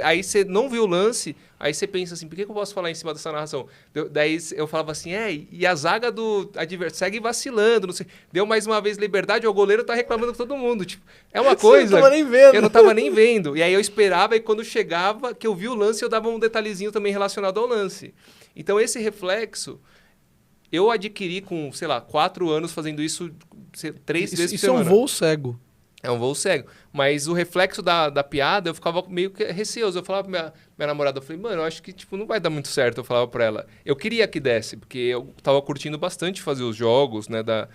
Aí você não viu o lance, aí você pensa assim, por que eu posso falar em cima dessa narração? Daí eu falava assim, e a zaga do adversário segue vacilando, não sei. Deu mais uma vez liberdade, o goleiro tá reclamando com todo mundo. Tipo, é uma coisa... Você não tava nem vendo. Eu não tava nem vendo. E aí eu esperava, e quando chegava, que eu vi o lance, eu dava um detalhezinho também relacionado ao lance. Então esse reflexo, eu adquiri com, sei lá, 4 anos fazendo isso 3 vezes por semana. Isso é um voo cego. É um voo cego. Mas o reflexo da piada, eu ficava meio que receoso. Eu falava pra minha namorada, eu falei, mano, eu acho que tipo, não vai dar muito certo. Eu falava pra ela. Eu queria que desse, porque eu tava curtindo bastante fazer os jogos, né, da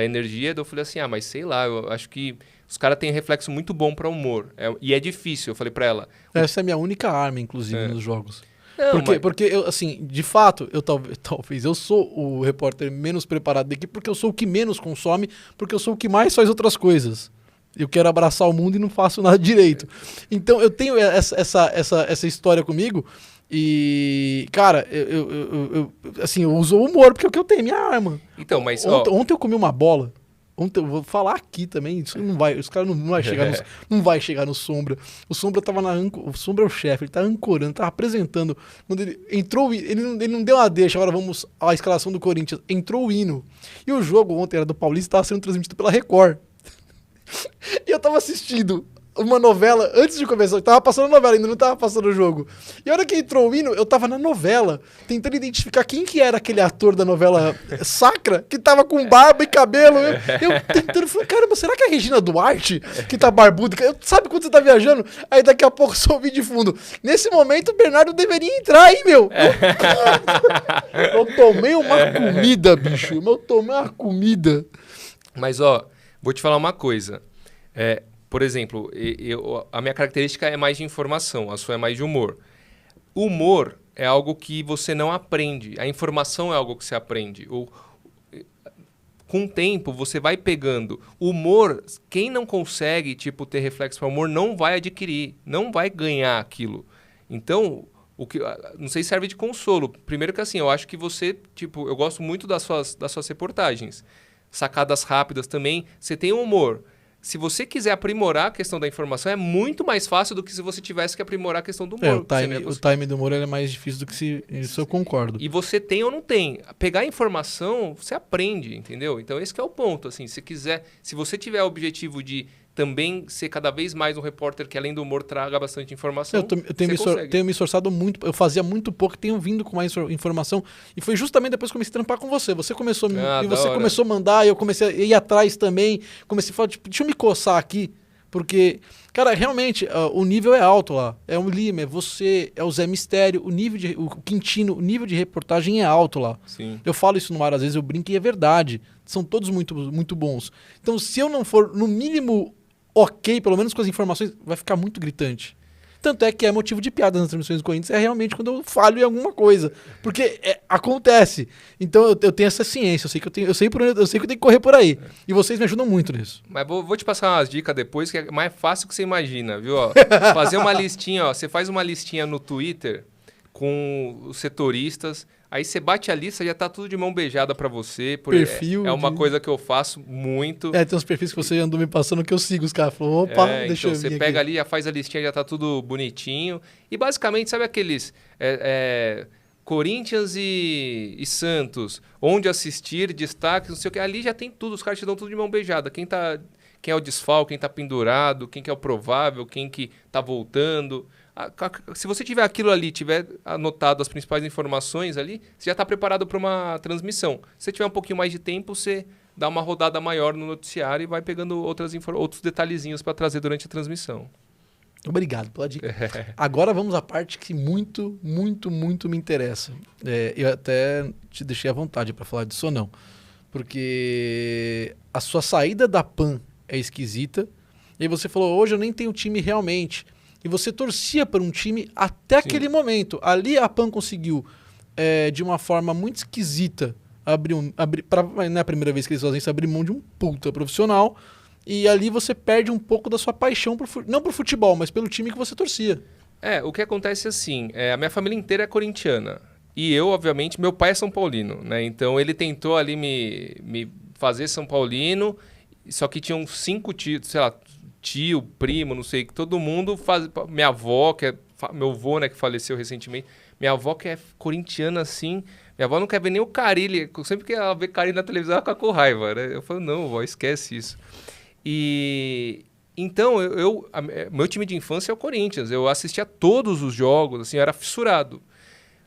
energia. Daí eu falei assim, mas sei lá, eu acho que os caras têm reflexo muito bom pra humor. E é difícil, eu falei pra ela. Essa é a minha única arma, inclusive, nos jogos. Não, porque eu, assim, de fato, talvez eu sou o repórter menos preparado daqui, porque eu sou o que menos consome, porque eu sou o que mais faz outras coisas. Eu quero abraçar o mundo e não faço nada direito. Então, eu tenho essa história comigo e, cara, eu uso o humor porque é o que eu tenho, minha arma. Então, mas... Ontem eu comi uma bola. Ontem eu vou falar aqui também, isso não vai, os caras não vai chegar no Sombra. O Sombra tava o Sombra é o chefe, ele tá ancorando, tava apresentando. Quando ele entrou, ele não deu uma deixa, agora vamos à escalação do Corinthians. Entrou o hino. E o jogo ontem era do Paulista, tava sendo transmitido pela Record. E eu tava assistindo uma novela antes de começar. Eu tava passando a novela, ainda não tava passando o jogo. E a hora que entrou o hino, eu tava na novela, tentando identificar quem que era aquele ator da novela Sacra, que tava com barba e cabelo. Eu tentando, falei, caramba, será que é a Regina Duarte que tá barbuda? Sabe quando você tá viajando? Aí daqui a pouco só ouvi de fundo. Nesse momento, o Bernardo deveria entrar, hein, meu? Eu tomei uma comida, bicho. Eu tomei uma comida. Mas, vou te falar uma coisa. Por exemplo, a minha característica é mais de informação, a sua é mais de humor. O humor é algo que você não aprende. A informação é algo que você aprende. Com o tempo, você vai pegando. O humor, quem não consegue ter reflexo para o humor, não vai adquirir, não vai ganhar aquilo. Então, não sei se serve de consolo. Primeiro que assim, eu acho que você... eu gosto muito das suas reportagens. Sacadas rápidas também. Você tem um humor. Se você quiser aprimorar a questão da informação, é muito mais fácil do que se você tivesse que aprimorar a questão do humor. O time do humor é mais difícil do que isso eu concordo. E você tem ou não tem. Pegar a informação, você aprende, entendeu? Então esse que é o ponto. Assim, se você tiver o objetivo de também ser cada vez mais um repórter que além do humor traga bastante informação, eu tenho me esforçado muito, eu fazia muito pouco, tenho vindo com mais informação, e foi justamente depois que comecei a trampar com você. Você começou começou a mandar, e eu comecei a ir atrás também, comecei a falar, deixa eu me coçar aqui, porque, cara, realmente, o nível é alto lá. É o Lima, é você, é o Zé Mistério, o Quintino, o nível de reportagem é alto lá. Sim. Eu falo isso no ar, às vezes eu brinco e é verdade. São todos muito, muito bons. Então, se eu não for, no mínimo, ok, pelo menos com as informações, vai ficar muito gritante. Tanto é que é motivo de piada nas transmissões do Corinthians, é realmente quando eu falho em alguma coisa. Porque acontece. Então eu tenho essa ciência, eu sei que eu tenho que correr por aí. E vocês me ajudam muito nisso. Mas vou te passar umas dicas depois, que é mais fácil que você imagina, viu? Ó, fazer uma listinha, ó. Você faz uma listinha no Twitter com os setoristas, aí você bate a lista, já tá tudo de mão beijada pra você. Perfil. É uma coisa que eu faço muito. Tem uns perfis que você andou me passando que eu sigo os caras. Falou, opa, deixa então eu você ver pega aqui. ali, já faz a listinha, já tá tudo bonitinho. E basicamente, sabe aqueles... Corinthians e Santos, onde assistir, destaques, não sei o que. Ali já tem tudo, os caras te dão tudo de mão beijada. Quem é o desfalque, quem tá pendurado, quem que é o provável, quem que tá voltando. Se você tiver aquilo ali, tiver anotado as principais informações ali, você já está preparado para uma transmissão. Se você tiver um pouquinho mais de tempo, você dá uma rodada maior no noticiário e vai pegando outros detalhezinhos para trazer durante a transmissão. Obrigado pela dica. Agora vamos à parte que muito, muito, muito me interessa. Eu até te deixei à vontade para falar disso ou não. Porque a sua saída da PAN é esquisita. E aí você falou, hoje eu nem tenho time realmente. E você torcia para um time até aquele momento. Ali a PAN conseguiu, de uma forma muito esquisita, não é a primeira vez que eles fazem isso, abrir mão de um puta profissional. E ali você perde um pouco da sua paixão, não pro futebol, mas pelo time que você torcia. O que acontece assim, a minha família inteira é corintiana. E eu, obviamente, meu pai é São Paulino, né? Então ele tentou ali me fazer São Paulino, só que tinham 5 tios, sei lá, tio, primo, não sei, que todo mundo faz. Minha avó, meu avô, né, que faleceu recentemente, minha avó que é corintiana assim, minha avó não quer ver nem o Carille, sempre que ela vê Carille na televisão, ela fica com raiva, né? Eu falo, não, vó, esquece isso. E então, meu time de infância é o Corinthians, eu assistia todos os jogos, assim, eu era fissurado.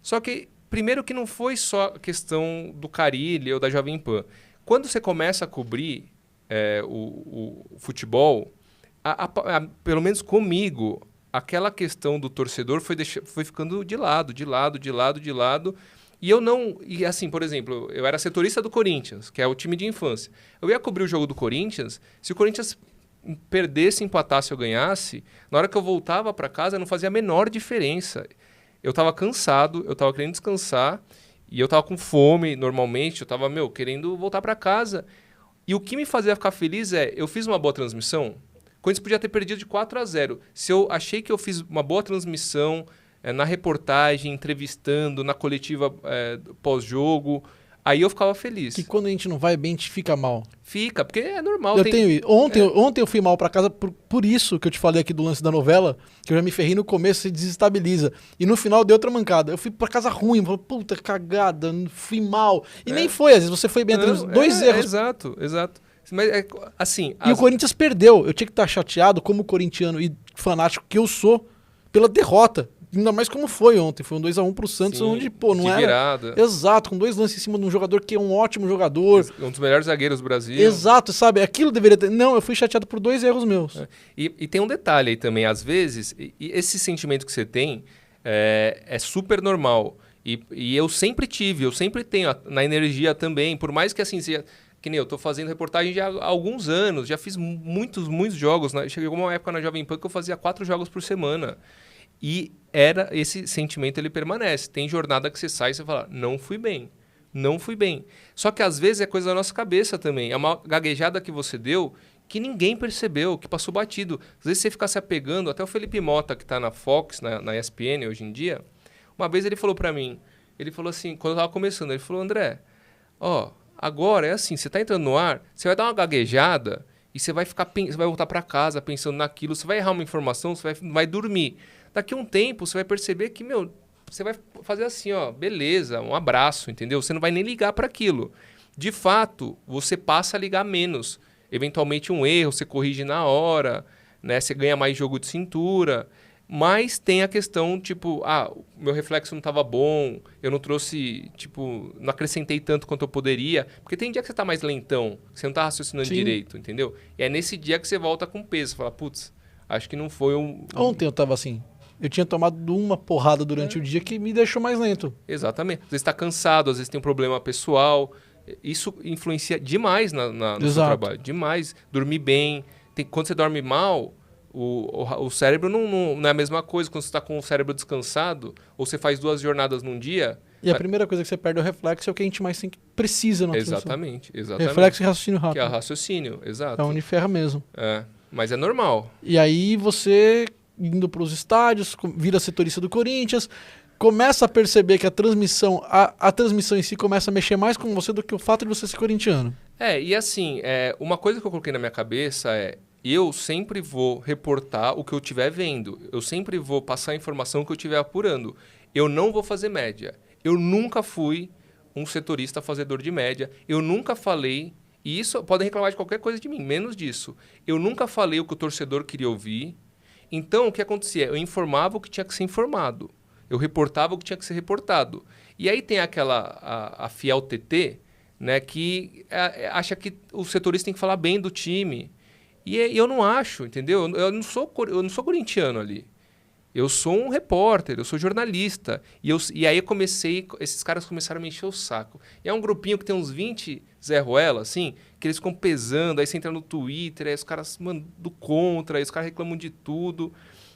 Só que, primeiro que não foi só a questão do Carille ou da Jovem Pan. Quando você começa a cobrir o futebol, pelo menos comigo, aquela questão do torcedor foi ficando de lado. E assim, por exemplo, eu era setorista do Corinthians, que é o time de infância. Eu ia cobrir o jogo do Corinthians, se o Corinthians perdesse, empatasse ou ganhasse, na hora que eu voltava para casa não fazia a menor diferença. Eu estava cansado, eu estava querendo descansar, e eu estava com fome normalmente, eu estava, querendo voltar para casa. E o que me fazia ficar feliz eu fiz uma boa transmissão. O Corinthians podia ter perdido de 4-0. Se eu achei que eu fiz uma boa transmissão, na reportagem, entrevistando, na coletiva pós-jogo, aí eu ficava feliz. Que quando a gente não vai bem, a gente fica mal. Fica, porque é normal. Ontem eu fui mal pra casa por isso que eu te falei aqui do lance da novela, que eu já me ferrei no começo, se desestabiliza. E no final deu outra mancada. Eu fui pra casa ruim, falei, puta, cagada, fui mal. E nem foi, às vezes você foi bem, dois erros. Exato. Mas assim... E o Corinthians perdeu. Eu tinha que estar chateado como corintiano e fanático que eu sou pela derrota. Ainda mais como foi ontem. Foi um 2-1 pro Santos, onde, não era... virada. Exato, com 2 lances em cima de um jogador que é um ótimo jogador. Um dos melhores zagueiros do Brasil. Exato, sabe? Aquilo deveria ter... Não, eu fui chateado por 2 erros meus. E tem um detalhe aí também. Às vezes, esse sentimento que você tem é super normal. E eu sempre tive, eu sempre tenho na energia também. Por mais que assim... Que nem eu tô fazendo reportagem já há alguns anos. Já fiz muitos jogos. Chegou uma época na Jovem Pan que eu fazia 4 jogos por semana. E esse sentimento ele permanece. Tem jornada que você sai e você fala, não fui bem. Só que às vezes é coisa da nossa cabeça também. É uma gaguejada que você deu que ninguém percebeu, que passou batido. Às vezes você fica se apegando, até o Felipe Mota, que está na Fox, na ESPN hoje em dia, uma vez ele falou para mim, ele falou assim, quando eu estava começando, ele falou, André, agora é assim, você está entrando no ar, você vai dar uma gaguejada e você vai voltar para casa pensando naquilo, você vai errar uma informação, você vai dormir. Daqui a um tempo, você vai perceber que, você vai fazer assim, beleza, um abraço, entendeu? Você não vai nem ligar para aquilo. De fato, você passa a ligar menos. Eventualmente um erro, você corrige na hora, né? Você ganha mais jogo de cintura. Mas tem a questão, o meu reflexo não estava bom, eu não trouxe, não acrescentei tanto quanto eu poderia. Porque tem dia que você está mais lentão, que você não está raciocinando direito, entendeu? E é nesse dia que você volta com peso. Você fala, putz, acho que não foi Ontem eu estava assim. Eu tinha tomado uma porrada durante o dia que me deixou mais lento. Exatamente. Às vezes está cansado, às vezes tem um problema pessoal. Isso influencia demais no seu trabalho. Demais. Dormir bem. Quando você dorme mal, O cérebro não é a mesma coisa quando você está com o cérebro descansado, ou você faz 2 jornadas num dia. E a primeira coisa que você perde é o reflexo, é o que a gente mais precisa na Exatamente. Reflexo e raciocínio rápido. Que é o raciocínio, exato. É onde ferra mesmo. Mas é normal. E aí você, indo para os estádios, vira setorista do Corinthians, começa a perceber que a transmissão em si começa a mexer mais com você do que o fato de você ser corintiano. E assim, uma coisa que eu coloquei na minha cabeça eu sempre vou reportar o que eu estiver vendo. Eu sempre vou passar a informação que eu estiver apurando. Eu não vou fazer média. Eu nunca fui um setorista fazedor de média. Eu nunca falei, e isso podem reclamar de qualquer coisa de mim, menos disso. Eu nunca falei o que o torcedor queria ouvir. Então, o que acontecia? Eu informava o que tinha que ser informado. Eu reportava o que tinha que ser reportado. E aí tem a fiel TT, né, que acha que o setorista tem que falar bem do time. E eu não acho, entendeu? Eu não sou corintiano ali. Eu sou um repórter, eu sou jornalista. E aí esses caras começaram a me encher o saco. E é um grupinho que tem uns 20 Zé Ruela, assim, que eles ficam pesando, aí você entra no Twitter, aí os caras mandam contra, aí os caras reclamam de tudo.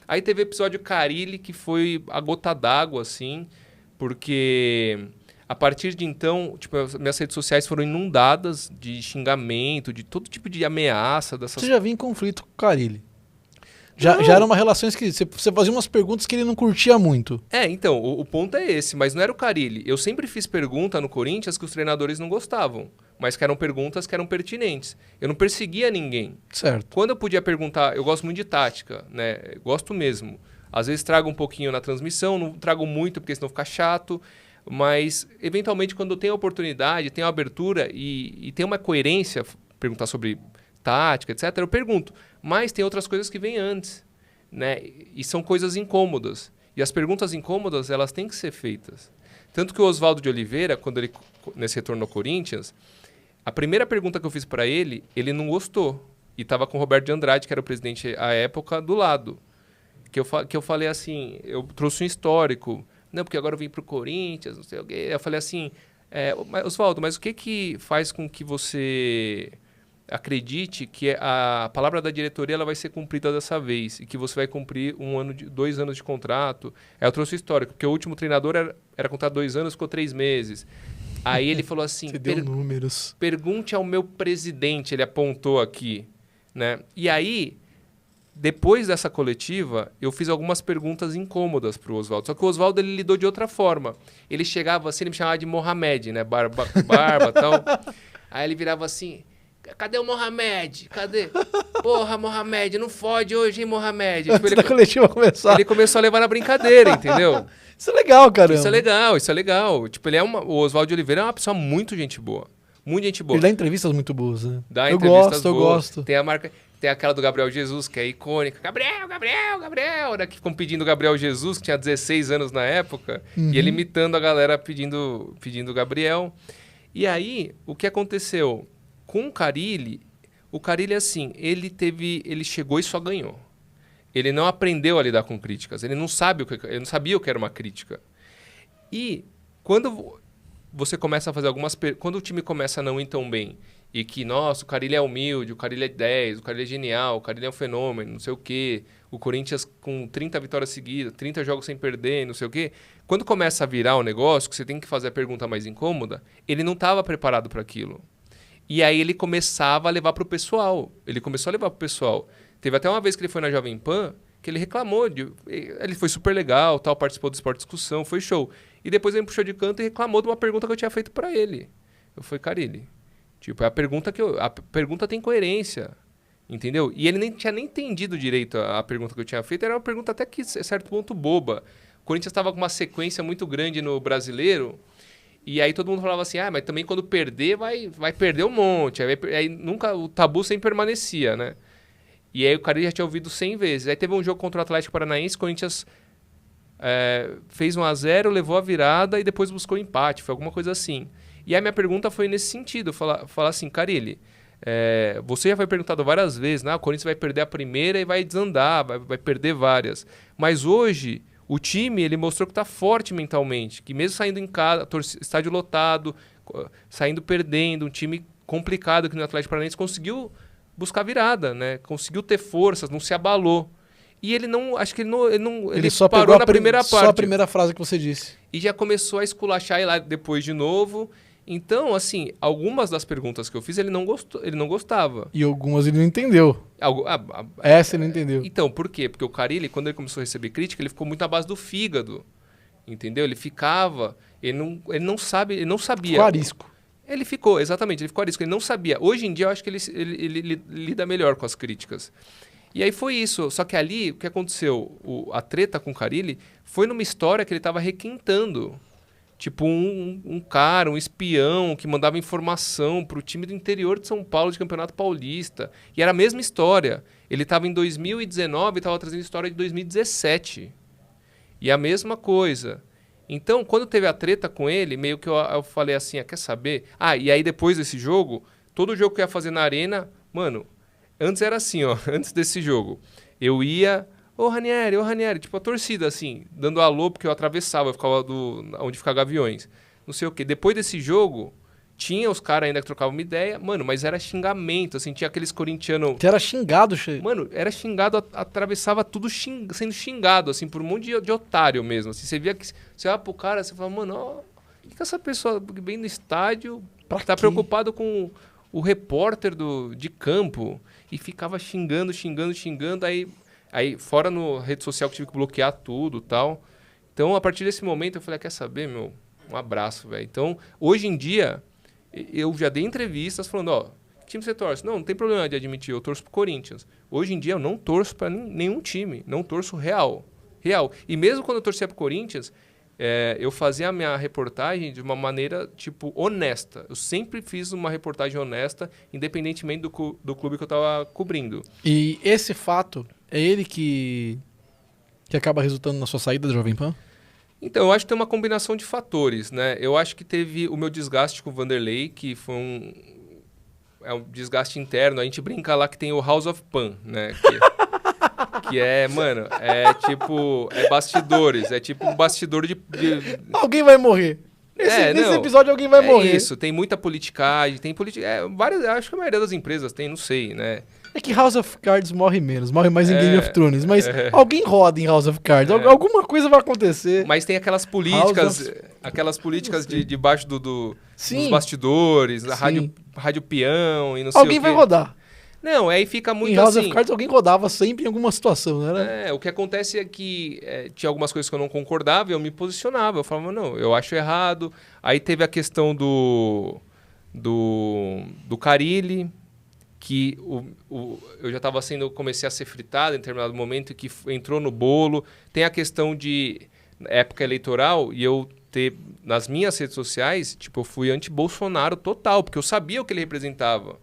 Aí teve o episódio Carille, que foi a gota d'água, assim, porque a partir de então, tipo, minhas redes sociais foram inundadas de xingamento, de todo tipo de ameaça. Você já vinha em conflito com o Carille? Já era uma relação esquisita. Você fazia umas perguntas que ele não curtia muito. Então, o ponto é esse, mas não era o Carille. Eu sempre fiz pergunta no Corinthians que os treinadores não gostavam, mas que eram perguntas que eram pertinentes. Eu não perseguia ninguém. Certo. Quando eu podia perguntar, eu gosto muito de tática, né? Gosto mesmo. Às vezes trago um pouquinho na transmissão, não trago muito porque senão fica chato, mas eventualmente quando eu tenho a oportunidade, tenho a abertura e tem uma coerência, perguntar sobre tática, etc., eu pergunto. Mas tem outras coisas que vêm antes, né? E são coisas incômodas. E as perguntas incômodas, elas têm que ser feitas. Tanto que o Oswaldo de Oliveira, quando ele, nesse retorno ao Corinthians, a primeira pergunta que eu fiz para ele não gostou. E estava com o Roberto de Andrade, que era o presidente à época, do lado. Que eu falei assim, eu trouxe um histórico. Não, porque agora eu vim para o Corinthians, não sei o quê. Eu falei assim, Oswaldo, mas o que faz com que você acredite que a palavra da diretoria ela vai ser cumprida dessa vez e que você vai cumprir 2 anos de contrato? Eu trouxe o histórico, porque o último treinador era contrato 2 anos, ficou 3 meses. Aí ele falou assim, você deu números. Pergunte ao meu presidente, ele apontou aqui, né? E aí, depois dessa coletiva, eu fiz algumas perguntas incômodas para o Oswaldo. Só que o Oswaldo ele lidou de outra forma. Ele chegava assim, ele me chamava de Mohamed, né? Barba e tal. Aí ele virava assim, cadê o Mohamed? Cadê? Porra, Mohamed, não fode hoje, hein, Mohamed? Antes da coletiva começar. Ele começou a levar na brincadeira, entendeu? Isso é legal, caramba. Isso é legal. Tipo, o Oswaldo de Oliveira é uma pessoa muito gente boa. Muito gente boa. Ele dá entrevistas muito boas, né? Dá entrevistas boas. Eu gosto. Tem aquela do Gabriel Jesus, que é icônica. Gabriel, né? Que ficam pedindo Gabriel Jesus, que tinha 16 anos na época. E ele imitando a galera pedindo Gabriel. E aí, o que aconteceu? Com o Carille, assim, ele chegou e só ganhou. Ele não aprendeu a lidar com críticas. Ele não sabia o que era uma crítica. E quando você começa a fazer quando o time começa a não ir tão bem, e que, nossa, o Carille é humilde, o Carille é 10, o Carille é genial, o Carille é um fenômeno, não sei o quê, o Corinthians com 30 vitórias seguidas, 30 jogos sem perder, não sei o quê. Quando começa a virar o negócio, que você tem que fazer a pergunta mais incômoda, ele não estava preparado para aquilo. E aí ele começava a levar para o pessoal. Teve até uma vez que ele foi na Jovem Pan, que ele reclamou. Ele foi super legal, tal, participou do Esporte Discussão, foi show. E depois ele me puxou de canto e reclamou de uma pergunta que eu tinha feito para ele. Eu falei, Carille, tipo, a pergunta tem coerência, entendeu? E ele nem tinha nem entendido direito a pergunta que eu tinha feito. Era uma pergunta até que, a certo ponto, boba. O Corinthians estava com uma sequência muito grande no Brasileiro. E aí todo mundo falava assim, mas também quando perder, vai perder um monte. Aí nunca, o tabu sempre permanecia, né? E aí o cara já tinha ouvido 100 vezes. Aí teve um jogo contra o Atlético Paranaense, o Corinthians fez 1-0, levou a virada e depois buscou empate. Foi alguma coisa assim. E aí minha pergunta foi nesse sentido, falar assim, Carille, você já foi perguntado várias vezes, né? O Corinthians vai perder a primeira e vai desandar, vai perder várias. Mas hoje o time ele mostrou que está forte mentalmente, que mesmo saindo em casa, estádio lotado, saindo perdendo, um time complicado que no Atlético Paranaense conseguiu buscar virada, né? Conseguiu ter forças, não se abalou. E ele não, acho que ele só parou pegou na primeira parte. Só a primeira frase que você disse. E já começou a esculachar e lá depois de novo. Então, assim, algumas das perguntas que eu fiz ele não gostava. E algumas ele não entendeu. Essa ele não entendeu. Então, por quê? Porque o Carille, quando ele começou a receber crítica, ele ficou muito à base do fígado. Entendeu? Ele ficava... Ele não sabia. Ficou arisco. Ele ficou arisco. Ele não sabia. Hoje em dia, eu acho que ele lida melhor com as críticas. E aí foi isso. Só que ali, o que aconteceu? A treta com o Carille foi numa história que ele estava requintando. Tipo, um cara, um espião que mandava informação para o time do interior de São Paulo de Campeonato Paulista. E era a mesma história. Ele estava em 2019 e estava trazendo história de 2017. E a mesma coisa. Então, quando teve a treta com ele, meio que eu falei assim, quer saber? E aí depois desse jogo, todo jogo que eu ia fazer na arena, mano, antes era assim, ó, antes desse jogo, eu ia... Ô Ranieri, tipo a torcida, assim, dando alô, porque eu atravessava, eu ficava onde fica Gaviões. Não sei o quê. Depois desse jogo, tinha os caras ainda que trocavam uma ideia, mano, mas era xingamento, assim, tinha aqueles corintianos... Que era xingado, cheio. Mano, era xingado, atravessava tudo sendo xingado, assim, por um monte de otário mesmo. Assim, você via que... Você olhava pro cara, você falava, mano, ó, o que essa pessoa vem no estádio, tá preocupado com o repórter de campo, e ficava xingando, Aí, fora no rede social, que tive que bloquear tudo e tal. Então, a partir desse momento, eu falei, quer saber, meu? Um abraço, velho. Então, hoje em dia, eu já dei entrevistas falando, ó, que time você torce? Não tem problema de admitir, eu torço pro Corinthians. Hoje em dia, eu não torço para nenhum time. Não torço real. E mesmo quando eu torcia pro Corinthians, eu fazia a minha reportagem de uma maneira, tipo, honesta. Eu sempre fiz uma reportagem honesta, independentemente do clube que eu tava cobrindo. E esse fato... É ele que acaba resultando na sua saída da Jovem Pan? Então, eu acho que tem uma combinação de fatores, né? Eu acho que teve o meu desgaste com o Vanderlei, que foi um desgaste interno. A gente brinca lá que tem o House of Pan, né? Que é, mano, é bastidores. É tipo um bastidor de... Alguém vai morrer. Nesse episódio alguém vai morrer. Isso, tem muita politicagem, tem várias, acho que a maioria das empresas tem, não sei, né? É que House of Cards morre menos, morre mais em Game of Thrones, mas alguém roda em House of Cards, alguma coisa vai acontecer. Mas tem aquelas políticas de debaixo dos bastidores, a rádio peão e não sei o quê. Alguém vai rodar. Não, aí fica muito em House of Cards alguém rodava sempre em alguma situação, né? O que acontece é que tinha algumas coisas que eu não concordava e eu me posicionava. Eu falava, não, eu acho errado. Aí teve a questão do Carille, que eu já estava comecei a ser fritado em determinado momento e que entrou no bolo. Tem a questão de época eleitoral e eu ter, nas minhas redes sociais, tipo, eu fui anti-Bolsonaro total, porque eu sabia o que ele representava,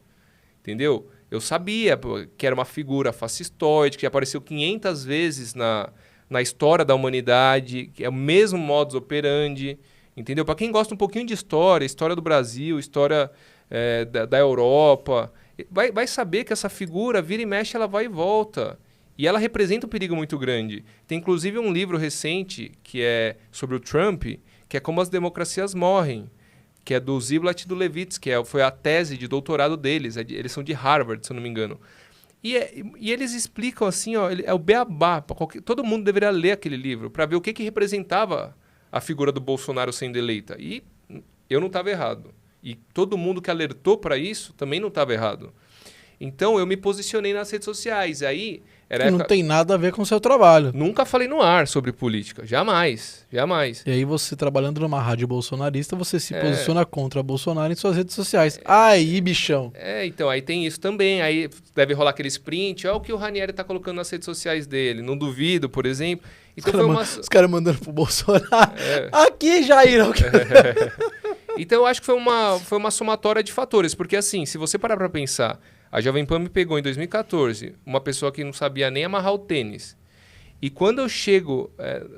entendeu? Eu sabia que era uma figura fascistoide, que apareceu 500 vezes na história da humanidade, que é o mesmo modus operandi, entendeu? Para quem gosta um pouquinho de história do Brasil, história da Europa, vai saber que essa figura, vira e mexe, ela vai e volta. E ela representa um perigo muito grande. Tem inclusive um livro recente que é sobre o Trump, que é Como as Democracias Morrem, que é do Ziblatt e do Levitz, que foi a tese de doutorado deles. Eles são de Harvard, se eu não me engano. E eles explicam assim, ó, é o beabá. Todo mundo deveria ler aquele livro para ver o que representava a figura do Bolsonaro sendo eleita. E eu não estava errado. E todo mundo que alertou para isso também não estava errado. Então, eu me posicionei nas redes sociais. Aí, não tem nada a ver com o seu trabalho. Nunca falei no ar sobre política. Jamais. E aí, você trabalhando numa rádio bolsonarista, você se posiciona contra Bolsonaro em suas redes sociais. Aí, bichão. Então, aí tem isso também. Aí deve rolar aquele sprint. Olha o que o Ranieri tá colocando nas redes sociais dele. Não duvido, por exemplo. Então, os caras mandando pro Bolsonaro. Aqui, Jair. Então, eu acho que foi uma somatória de fatores. Porque, assim, se você parar para pensar... A Jovem Pan me pegou em 2014, uma pessoa que não sabia nem amarrar o tênis. E quando eu chego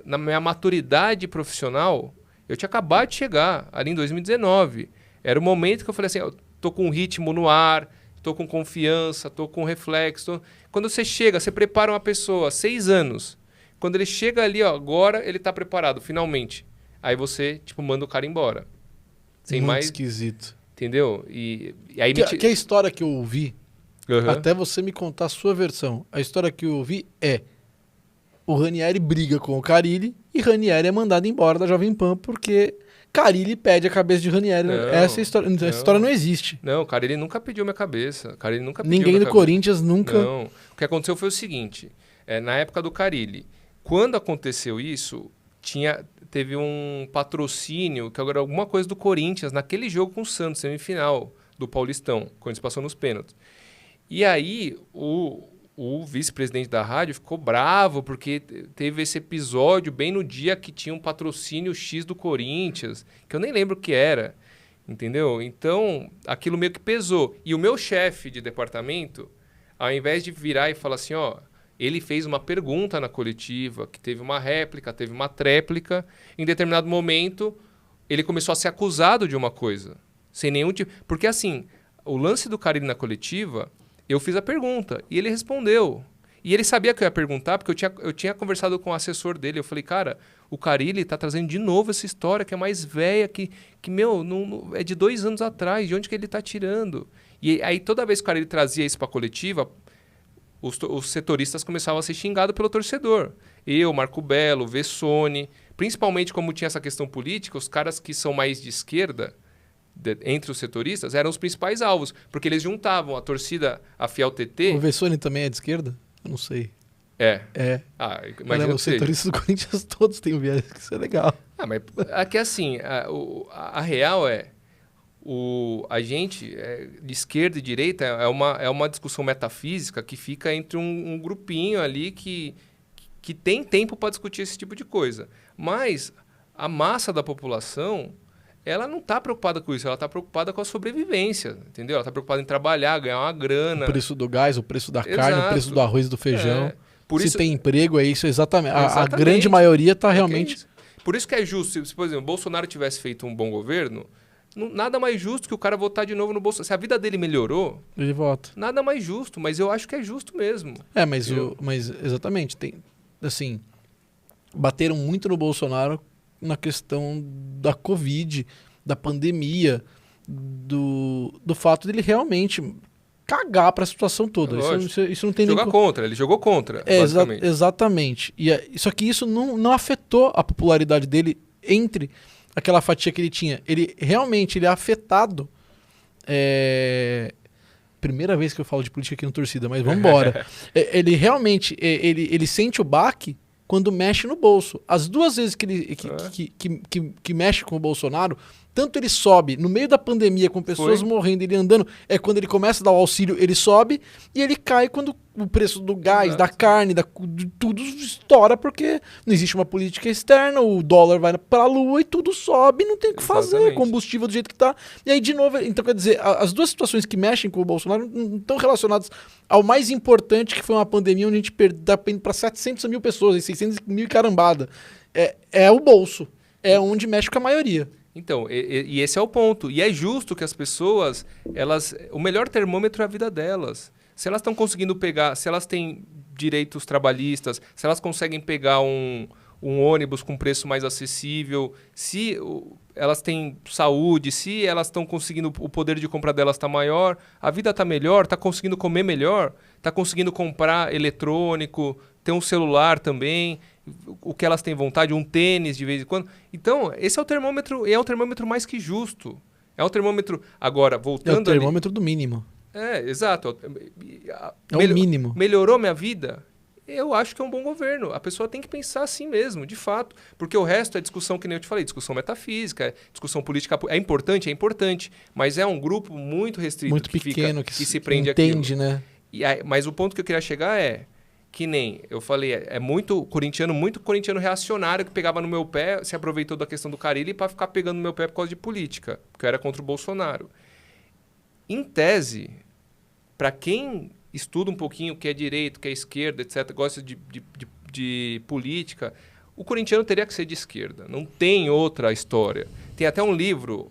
na minha maturidade profissional, eu tinha acabado de chegar, ali em 2019. Era o momento que eu falei assim, eu tô com um ritmo no ar, tô com confiança, tô com reflexo. Quando você chega, você prepara uma pessoa, 6 anos. Quando ele chega ali, ó, agora ele tá preparado, finalmente. Aí você, tipo, manda o cara embora. Muito esquisito. Entendeu? E aí que a história que eu ouvi, Uhum. Até você me contar a sua versão. A história que eu ouvi é: o Ranieri briga com o Carille e Ranieri é mandado embora da Jovem Pan porque Carille pede a cabeça de Ranieri. Não, Essa história, essa história não existe. Não, cara, ele nunca pediu minha cabeça. Cara, ele nunca pediu Ninguém minha do cabeça. Corinthians nunca. Não. O que aconteceu foi o seguinte: na época do Carille, quando aconteceu isso, teve um patrocínio, que era alguma coisa do Corinthians, naquele jogo com o Santos, semifinal do Paulistão, quando eles passou nos pênaltis. E aí, o vice-presidente da rádio ficou bravo porque teve esse episódio bem no dia que tinha um patrocínio X do Corinthians, que eu nem lembro o que era, entendeu? Então, aquilo meio que pesou. E o meu chefe de departamento, ao invés de virar e falar assim, ó, ele fez uma pergunta na coletiva, que teve uma réplica, teve uma tréplica, em determinado momento, ele começou a ser acusado de uma coisa, sem nenhum tipo... Porque assim, o lance do Carille na coletiva... Eu fiz a pergunta e ele respondeu. E ele sabia que eu ia perguntar, porque eu tinha conversado com o assessor dele. Eu falei, cara, o Carille tá trazendo de novo essa história que é mais velha, que meu, é de 2 anos atrás, de onde que ele tá tirando? E aí toda vez que o Carille trazia isso pra coletiva, os setoristas começavam a ser xingados pelo torcedor. Eu, Marco Belo, Vessone, principalmente como tinha essa questão política, os caras que são mais de esquerda, entre os setoristas, eram os principais alvos, porque eles juntavam a torcida, a Fiel TT... O Vessone também é de esquerda? Eu não sei. É. Imagina, os setoristas do Corinthians todos têm um viés, que isso é legal. Mas aqui assim, a real a gente, de esquerda e direita, é uma discussão metafísica que fica entre um grupinho ali que tem tempo para discutir esse tipo de coisa. Mas a massa da população... ela não está preocupada com isso, ela está preocupada com a sobrevivência, entendeu? Ela está preocupada em trabalhar, ganhar uma grana. O preço do gás, o preço da Exato. carne, o preço do arroz e do feijão. Se isso... tem emprego, é isso exatamente. A grande maioria está realmente... Por isso que é justo, se, por exemplo, o Bolsonaro tivesse feito um bom governo, nada mais justo que o cara votar de novo no Bolsonaro. Se a vida dele melhorou, ele vota. Nada mais justo, mas eu acho que é justo mesmo. Mas exatamente, tem, assim, bateram muito no Bolsonaro na questão da Covid, da pandemia, do fato dele realmente cagar para a situação toda. Isso não tem Jogar contra, ele jogou contra, basicamente. Exatamente. Só que isso não afetou a popularidade dele entre aquela fatia que ele tinha. Ele é afetado. Primeira vez que eu falo de política aqui no Torcida, mas vamos embora. Ele realmente ele sente o baque quando mexe no bolso. As 2 vezes que mexe com o Bolsonaro, tanto ele sobe no meio da pandemia com pessoas morrendo, ele andando, quando ele começa a dar o auxílio, ele sobe, e ele cai quando o preço do gás, da carne, de tudo estoura, porque não existe uma política externa, o dólar vai pra lua e tudo sobe, não tem o que fazer, combustível do jeito que tá. E aí, de novo, então quer dizer, as 2 situações que mexem com o Bolsonaro não estão relacionadas ao mais importante, que foi uma pandemia onde a gente tá indo pra 700 mil pessoas, 600 mil e carambada. É o bolso, é onde mexe com a maioria. Então, e esse é o ponto. E é justo que as pessoas, o melhor termômetro é a vida delas. Se elas estão conseguindo pegar, se elas têm direitos trabalhistas, se elas conseguem pegar um ônibus com preço mais acessível, se elas têm saúde, se elas estão conseguindo, o poder de compra delas está maior, a vida está melhor, está conseguindo comer melhor, está conseguindo comprar eletrônico, ter um celular também, o que elas têm vontade, um tênis de vez em quando. Então, esse é o termômetro, e é um termômetro mais que justo. É um termômetro, agora, voltando... É o termômetro do mínimo. Exato. É o mínimo. Melhorou minha vida? Eu acho que é um bom governo. A pessoa tem que pensar assim mesmo, de fato. Porque o resto é discussão, que nem eu te falei, discussão metafísica, discussão política. É importante, mas é um grupo muito restrito. Muito pequeno, que se prende entende, àquilo. Né? Mas o ponto que eu queria chegar que nem eu falei, muito corintiano reacionário que pegava no meu pé, se aproveitou da questão do Carille para ficar pegando no meu pé por causa de política, porque eu era contra o Bolsonaro. Em tese, para quem estuda um pouquinho o que é direito, o que é esquerda, etc., gosta de política, o corintiano teria que ser de esquerda. Não tem outra história. Tem até um livro,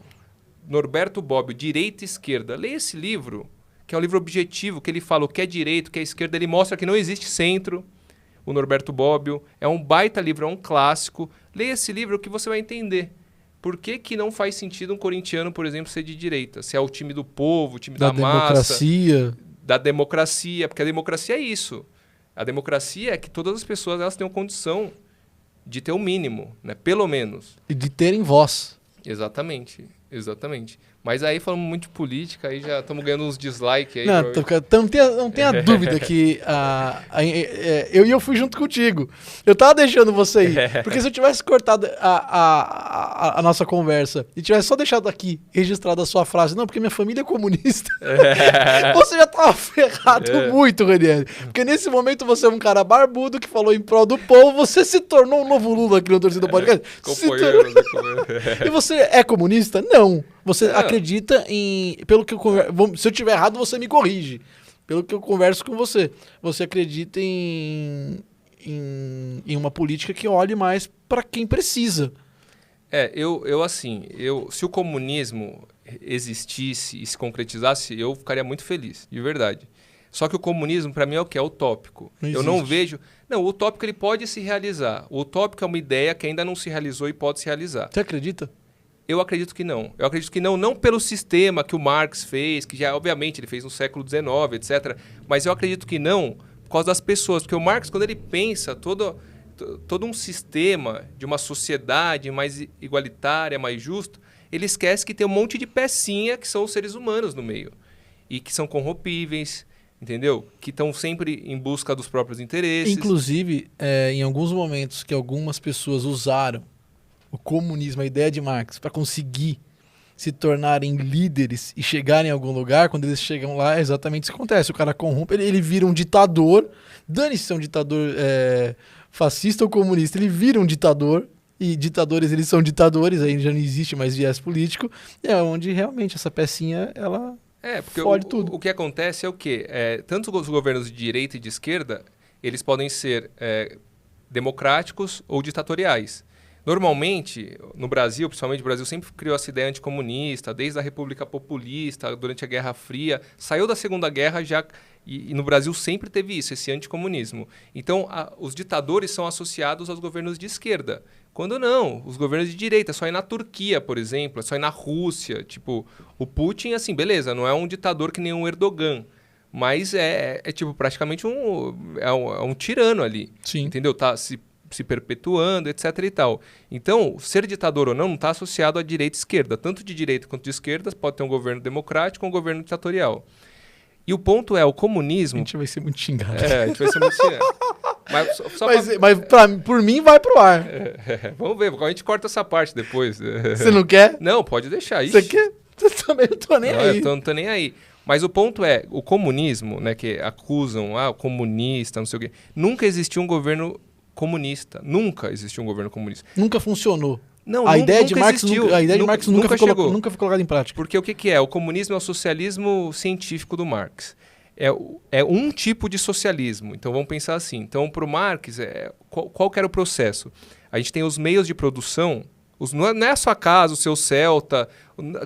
Norberto Bobbio, Direita e Esquerda. Leia esse livro, que é um livro objetivo, que ele fala o que é direito, o que é esquerda. Ele mostra que não existe centro, o Norberto Bobbio. É um baita livro, é um clássico. Leia esse livro que você vai entender. Por que não faz sentido um corintiano, por exemplo, ser de direita? Se é o time do povo, o time da massa, democracia, da democracia, porque a democracia é isso. A democracia é que todas as pessoas elas tenham condição de ter o mínimo, né? Pelo menos. E de terem voz. Exatamente, exatamente. Mas aí falamos muito de política, aí já estamos ganhando uns dislikes aí. Não tenha dúvida que eu fui junto contigo. Eu tava deixando você ir. Porque se eu tivesse cortado a nossa conversa e tivesse só deixado aqui registrado a sua frase, não, porque minha família é comunista, você já tava ferrado muito, Ranieri. Porque nesse momento você é um cara barbudo que falou em prol do povo, você se tornou um novo Lula aqui no Torcida Podcast. E você é comunista? Não. Você acredita em... se eu tiver errado, você me corrige. Pelo que eu converso com você. Você acredita em uma política que olhe mais para quem precisa. Se o comunismo existisse e se concretizasse, eu ficaria muito feliz, de verdade. Só que o comunismo, para mim, é o que? É utópico. Eu não vejo... Não, o utópico ele pode se realizar. O utópico é uma ideia que ainda não se realizou e pode se realizar. Você acredita? Eu acredito que não. Eu acredito que não pelo sistema que o Marx fez, que já, obviamente, ele fez no século XIX, etc. Mas eu acredito que não por causa das pessoas. Porque o Marx, quando ele pensa todo um sistema de uma sociedade mais igualitária, mais justa, ele esquece que tem um monte de pecinha que são os seres humanos no meio. E que são corrompíveis, entendeu? Que estão sempre em busca dos próprios interesses. Inclusive, em alguns momentos que algumas pessoas usaram o comunismo, a ideia de Marx, para conseguir se tornarem líderes e chegarem em algum lugar, quando eles chegam lá, é exatamente isso que acontece. O cara corrompe, ele vira um ditador, dane-se se é um ditador fascista ou comunista, ele vira um ditador, e ditadores, eles são ditadores, aí já não existe mais viés político, é onde realmente essa pecinha, ela porque fode tudo. O que acontece é o quê? Tanto os governos de direita e de esquerda, eles podem ser democráticos ou ditatoriais. Normalmente, no Brasil, principalmente o Brasil, sempre criou essa ideia anticomunista, desde a República Populista, durante a Guerra Fria. Saiu da Segunda Guerra já, e no Brasil sempre teve isso, esse anticomunismo. Então, os ditadores são associados aos governos de esquerda. Quando não, os governos de direita. Só ir na Turquia, por exemplo, só ir na Rússia. Tipo, o Putin, assim, beleza, não é um ditador que nem o Erdogan. Mas tipo, praticamente um tirano ali. Sim. Entendeu? Tá se perpetuando, etc. e tal. Então, ser ditador ou não está associado à direita e esquerda. Tanto de direita quanto de esquerda, pode ter um governo democrático ou um governo ditatorial. E o ponto é, o comunismo... A gente vai ser muito xingado. A gente vai ser muito xingado. Mas por mim vai pro ar. Vamos ver, a gente corta essa parte depois. Você não quer? Não, pode deixar isso. Você quer? Eu também não tô nem aí. Eu não tô nem aí. Mas o ponto é, o comunismo, né, que acusam, o comunista, não sei o quê, nunca existiu um governo comunista. Nunca existiu um governo comunista. Nunca funcionou. Não, a ideia de Marx nunca foi chegou. Nunca foi colocada em prática. Porque o que é? O comunismo é o socialismo científico do Marx. É um tipo de socialismo. Então vamos pensar assim. Então, para o Marx, qual que era o processo? A gente tem os meios de produção. Não é a sua casa, o seu Celta.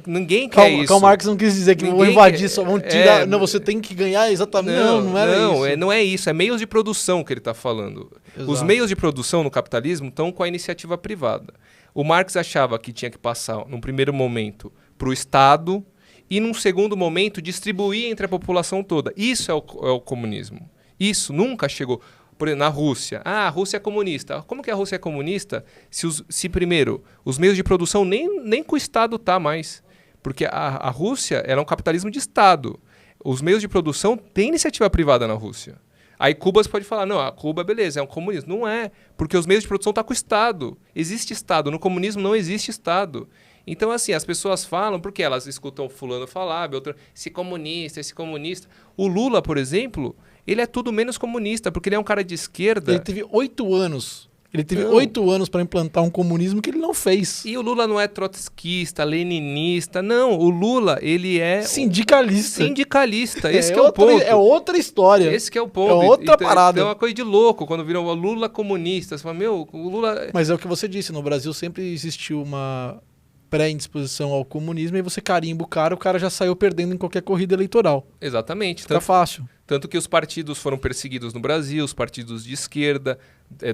Ninguém quer isso. Karl Marx não quis dizer que vão invadir, só vão tirar. Não, você tem que ganhar exatamente. Não era isso. Não é isso. É meios de produção que ele está falando. Exato. Os meios de produção no capitalismo estão com a iniciativa privada. O Marx achava que tinha que passar, num primeiro momento, para o Estado e, num segundo momento, distribuir entre a população toda. Isso é o comunismo. Isso nunca chegou... Por exemplo, na Rússia. A Rússia é comunista. Como que a Rússia é comunista se primeiro, os meios de produção nem com o Estado tá mais? Porque a Rússia era um capitalismo de Estado. Os meios de produção têm iniciativa privada na Rússia. Aí Cuba você pode falar, não, a Cuba, beleza, é um comunismo. Não é, porque os meios de produção estão com o Estado. Existe Estado. No comunismo não existe Estado. Então, assim, as pessoas falam, porque elas escutam fulano falar, esse comunista. O Lula, por exemplo... Ele é tudo menos comunista, porque ele é um cara de esquerda. Ele teve 8 anos. Ele teve 8 anos para implantar um comunismo que ele não fez. E o Lula não é trotskista, leninista. Não, o Lula, ele é... Sindicalista. Esse que é o ponto. É outra história. Esse que é o ponto. É outra parada. É uma coisa de louco, quando viram o Lula comunista. Você fala, o Lula... Mas é o que você disse, no Brasil sempre existiu uma pré-indisposição ao comunismo e você carimba o cara já saiu perdendo em qualquer corrida eleitoral. Exatamente. Fica fácil. Tanto que os partidos foram perseguidos no Brasil, os partidos de esquerda,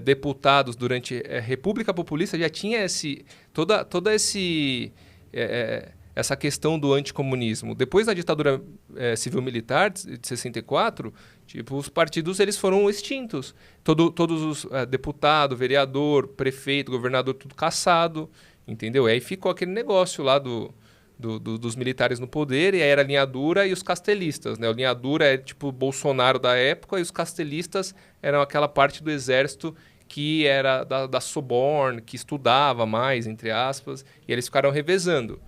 deputados durante a República Populista já tinha essa questão do anticomunismo. Depois da ditadura civil-militar de 64, tipo, os partidos eles foram extintos. Todos os deputado, vereador, prefeito, governador, tudo caçado, entendeu? E aí ficou aquele negócio lá dos militares no poder, e aí era a linha dura e os castelistas, né? A linha dura é tipo o Bolsonaro da época, e os castelistas eram aquela parte do exército que era da Soborn, que estudava mais, entre aspas, e eles ficaram revezando.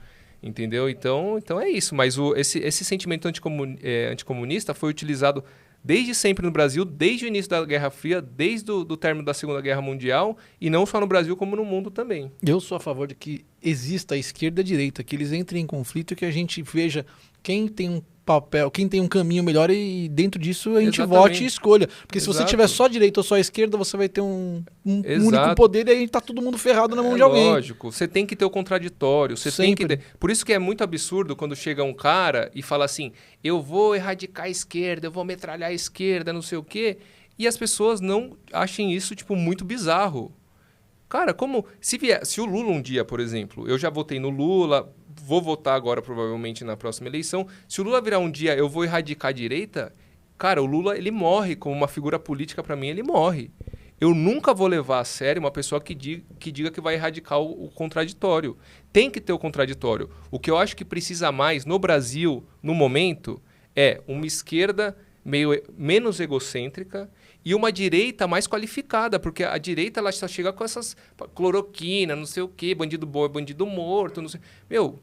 Entendeu? Então é isso. Mas esse sentimento anticomunista foi utilizado desde sempre no Brasil, desde o início da Guerra Fria, desde o término da Segunda Guerra Mundial, e não só no Brasil, como no mundo também. Eu sou a favor de que exista a esquerda e a direita, que eles entrem em conflito e que a gente veja quem tem um papel, quem tem um caminho melhor e dentro disso a gente vote e escolha. Porque se você tiver só direita ou só esquerda, você vai ter um único poder e aí tá todo mundo ferrado na mão de alguém. Lógico, você tem que ter o contraditório, você tem que ter... Por isso que é muito absurdo quando chega um cara e fala assim, eu vou erradicar a esquerda, eu vou metralhar a esquerda, não sei o quê, e as pessoas não achem isso tipo muito bizarro. Cara, como... Se o Lula um dia, por exemplo, eu já votei no Lula, vou votar agora provavelmente na próxima eleição, se o Lula virar um dia, eu vou erradicar a direita, cara, o Lula, ele morre como uma figura política, para mim, ele morre. Eu nunca vou levar a sério uma pessoa que diga que vai erradicar o contraditório. Tem que ter o contraditório. O que eu acho que precisa mais no Brasil, no momento, é uma esquerda menos egocêntrica e uma direita mais qualificada, porque a direita ela só chega com essas cloroquina, não sei o quê, bandido bom é bandido morto, não sei... Meu,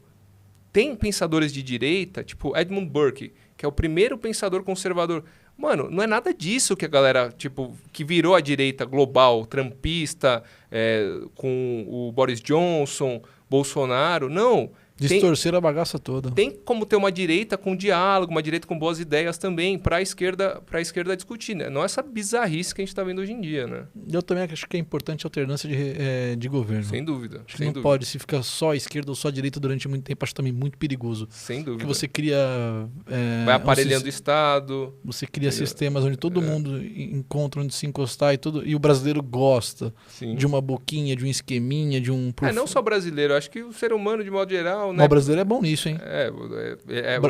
tem pensadores de direita, tipo Edmund Burke, que é o primeiro pensador conservador. Mano, não é nada disso que a galera, tipo, que virou a direita global, trumpista, com o Boris Johnson, Bolsonaro, não... Distorcer a bagaça toda. Tem como ter uma direita com diálogo, uma direita com boas ideias também, para a esquerda discutir, né? Não essa bizarrice que a gente está vendo hoje em dia, né? Eu também acho que é importante a alternância de governo. Sem dúvida. Acho que não pode, se ficar só a esquerda ou só a direita durante muito tempo, acho também muito perigoso. Sem dúvida. Porque você cria... vai aparelhando o Estado. Você cria sistemas onde todo mundo encontra onde se encostar e o brasileiro gosta de uma boquinha, de um esqueminha, de um... não só brasileiro, acho que o ser humano, de modo geral... Né? O brasileiro é bom nisso, hein?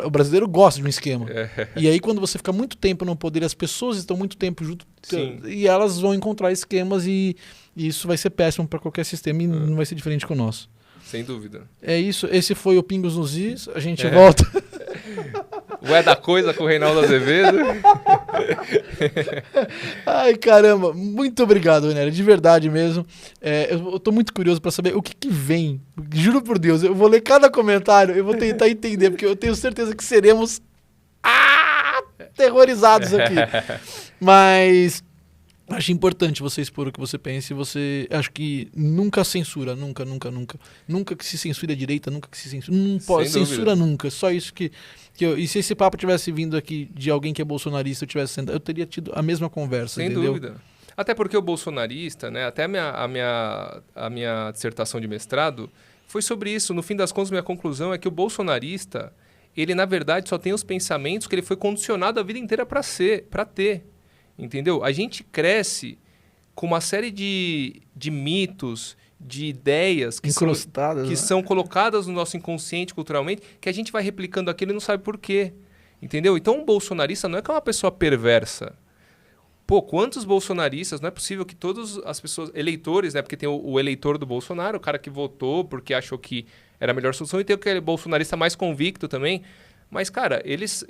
O brasileiro gosta de um esquema. E aí, quando você fica muito tempo no poder, as pessoas estão muito tempo junto e elas vão encontrar esquemas e isso vai ser péssimo para qualquer sistema e não vai ser diferente com o nosso. Sem dúvida. É isso. Esse foi o Pingos nos Is. A gente volta. O É da Coisa com o Reinaldo Azevedo. Ai, caramba. Muito obrigado, René. De verdade mesmo. Eu tô muito curioso para saber o que vem. Juro por Deus. Eu vou ler cada comentário. Eu vou tentar entender, porque eu tenho certeza que seremos aterrorizados aqui. Mas... acho importante você expor o que você pensa e acho que nunca censura, nunca que se censure a direita, nunca que se censure, não pode, censura nunca, só isso que e se esse papo tivesse vindo aqui de alguém que é bolsonarista, eu teria tido a mesma conversa, sem entendeu? Dúvida. Até porque o bolsonarista, né, até a minha dissertação de mestrado foi sobre isso, no fim das contas minha conclusão é que o bolsonarista, ele na verdade só tem os pensamentos que ele foi condicionado a vida inteira para ter. Entendeu? A gente cresce com uma série de mitos, de ideias que são colocadas no nosso inconsciente culturalmente, que a gente vai replicando aquilo e não sabe por quê. Entendeu? Então, um bolsonarista não é que é uma pessoa perversa. Pô, quantos bolsonaristas? Não é possível que todas as pessoas, eleitores, né? Porque tem o eleitor do Bolsonaro, o cara que votou porque achou que era a melhor solução, e tem aquele bolsonarista mais convicto também. Mas, cara, eles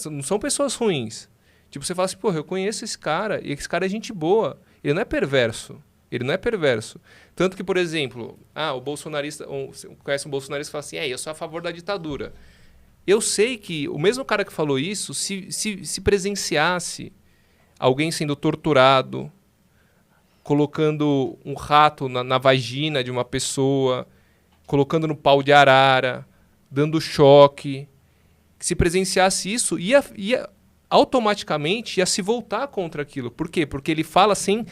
não são pessoas ruins. Tipo, você fala assim, porra, eu conheço esse cara, e esse cara é gente boa. Ele não é perverso. Tanto que, por exemplo, o bolsonarista, você conhece um bolsonarista e fala assim, eu sou a favor da ditadura. Eu sei que o mesmo cara que falou isso, se presenciasse alguém sendo torturado, colocando um rato na vagina de uma pessoa, colocando no pau de arara, dando choque, se presenciasse isso, ia automaticamente ia se voltar contra aquilo. Por quê? Porque ele fala sem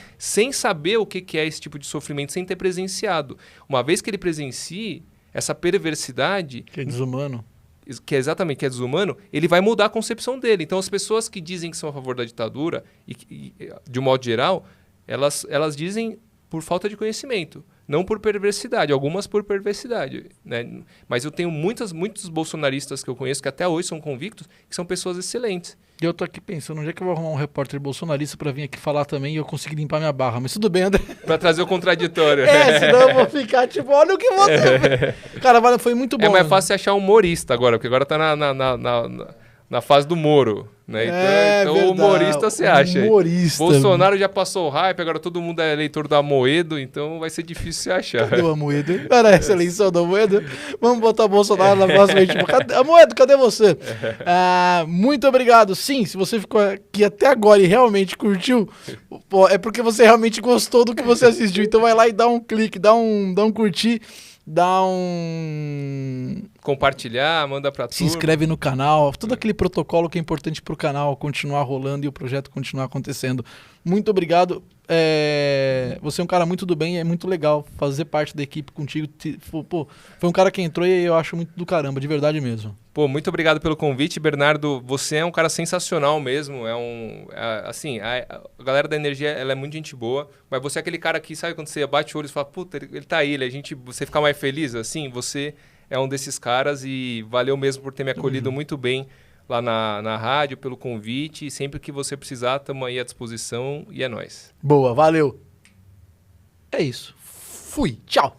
saber o que é esse tipo de sofrimento, sem ter presenciado. Uma vez que ele presencie essa perversidade... que é desumano. Que é desumano, ele vai mudar a concepção dele. Então, as pessoas que dizem que são a favor da ditadura, e de um modo geral, elas dizem por falta de conhecimento. não por perversidade, algumas por perversidade, né? Mas eu tenho muitos bolsonaristas que eu conheço que até hoje são convictos, que são pessoas excelentes. E eu tô aqui pensando, onde é que eu vou arrumar um repórter bolsonarista pra vir aqui falar também e eu conseguir limpar minha barra? Mas tudo bem, André. Pra trazer o contraditório. Senão eu vou ficar tipo, olha o que você... Cara, foi muito bom. É mais fácil achar um humorista agora, porque agora tá na fase do Moro, né? Então o humorista você acha. Humorista. Bolsonaro já passou o hype, agora todo mundo é eleitor do Amoedo, então vai ser difícil você achar. Cadê o Amoedo? Cara, essa eleição do Amoedo. Vamos botar Bolsonaro na próxima. Tipo, Amoedo, cadê você? Muito obrigado. Sim, se você ficou aqui até agora e realmente curtiu, pô, é porque você realmente gostou do que você assistiu. Então vai lá e dá um clique, dá um curtir. Dá um... Compartilhar, manda pra turma. Se inscreve no canal. Todo aquele protocolo que é importante pro canal continuar rolando e o projeto continuar acontecendo. Muito obrigado. Você é um cara muito do bem e é muito legal fazer parte da equipe contigo. Pô, foi um cara que entrou e eu acho muito do caramba, de verdade mesmo. Pô, muito obrigado pelo convite, Bernardo. Você é um cara sensacional mesmo. Assim, a galera da energia, ela é muito gente boa, mas você é aquele cara que, sabe, quando você bate o olho e fala, puta, ele tá aí, você fica mais feliz, assim, você é um desses caras e valeu mesmo por ter me acolhido muito bem lá na rádio, pelo convite. E sempre que você precisar, estamos aí à disposição e é nóis. Boa, valeu. É isso. Fui. Tchau.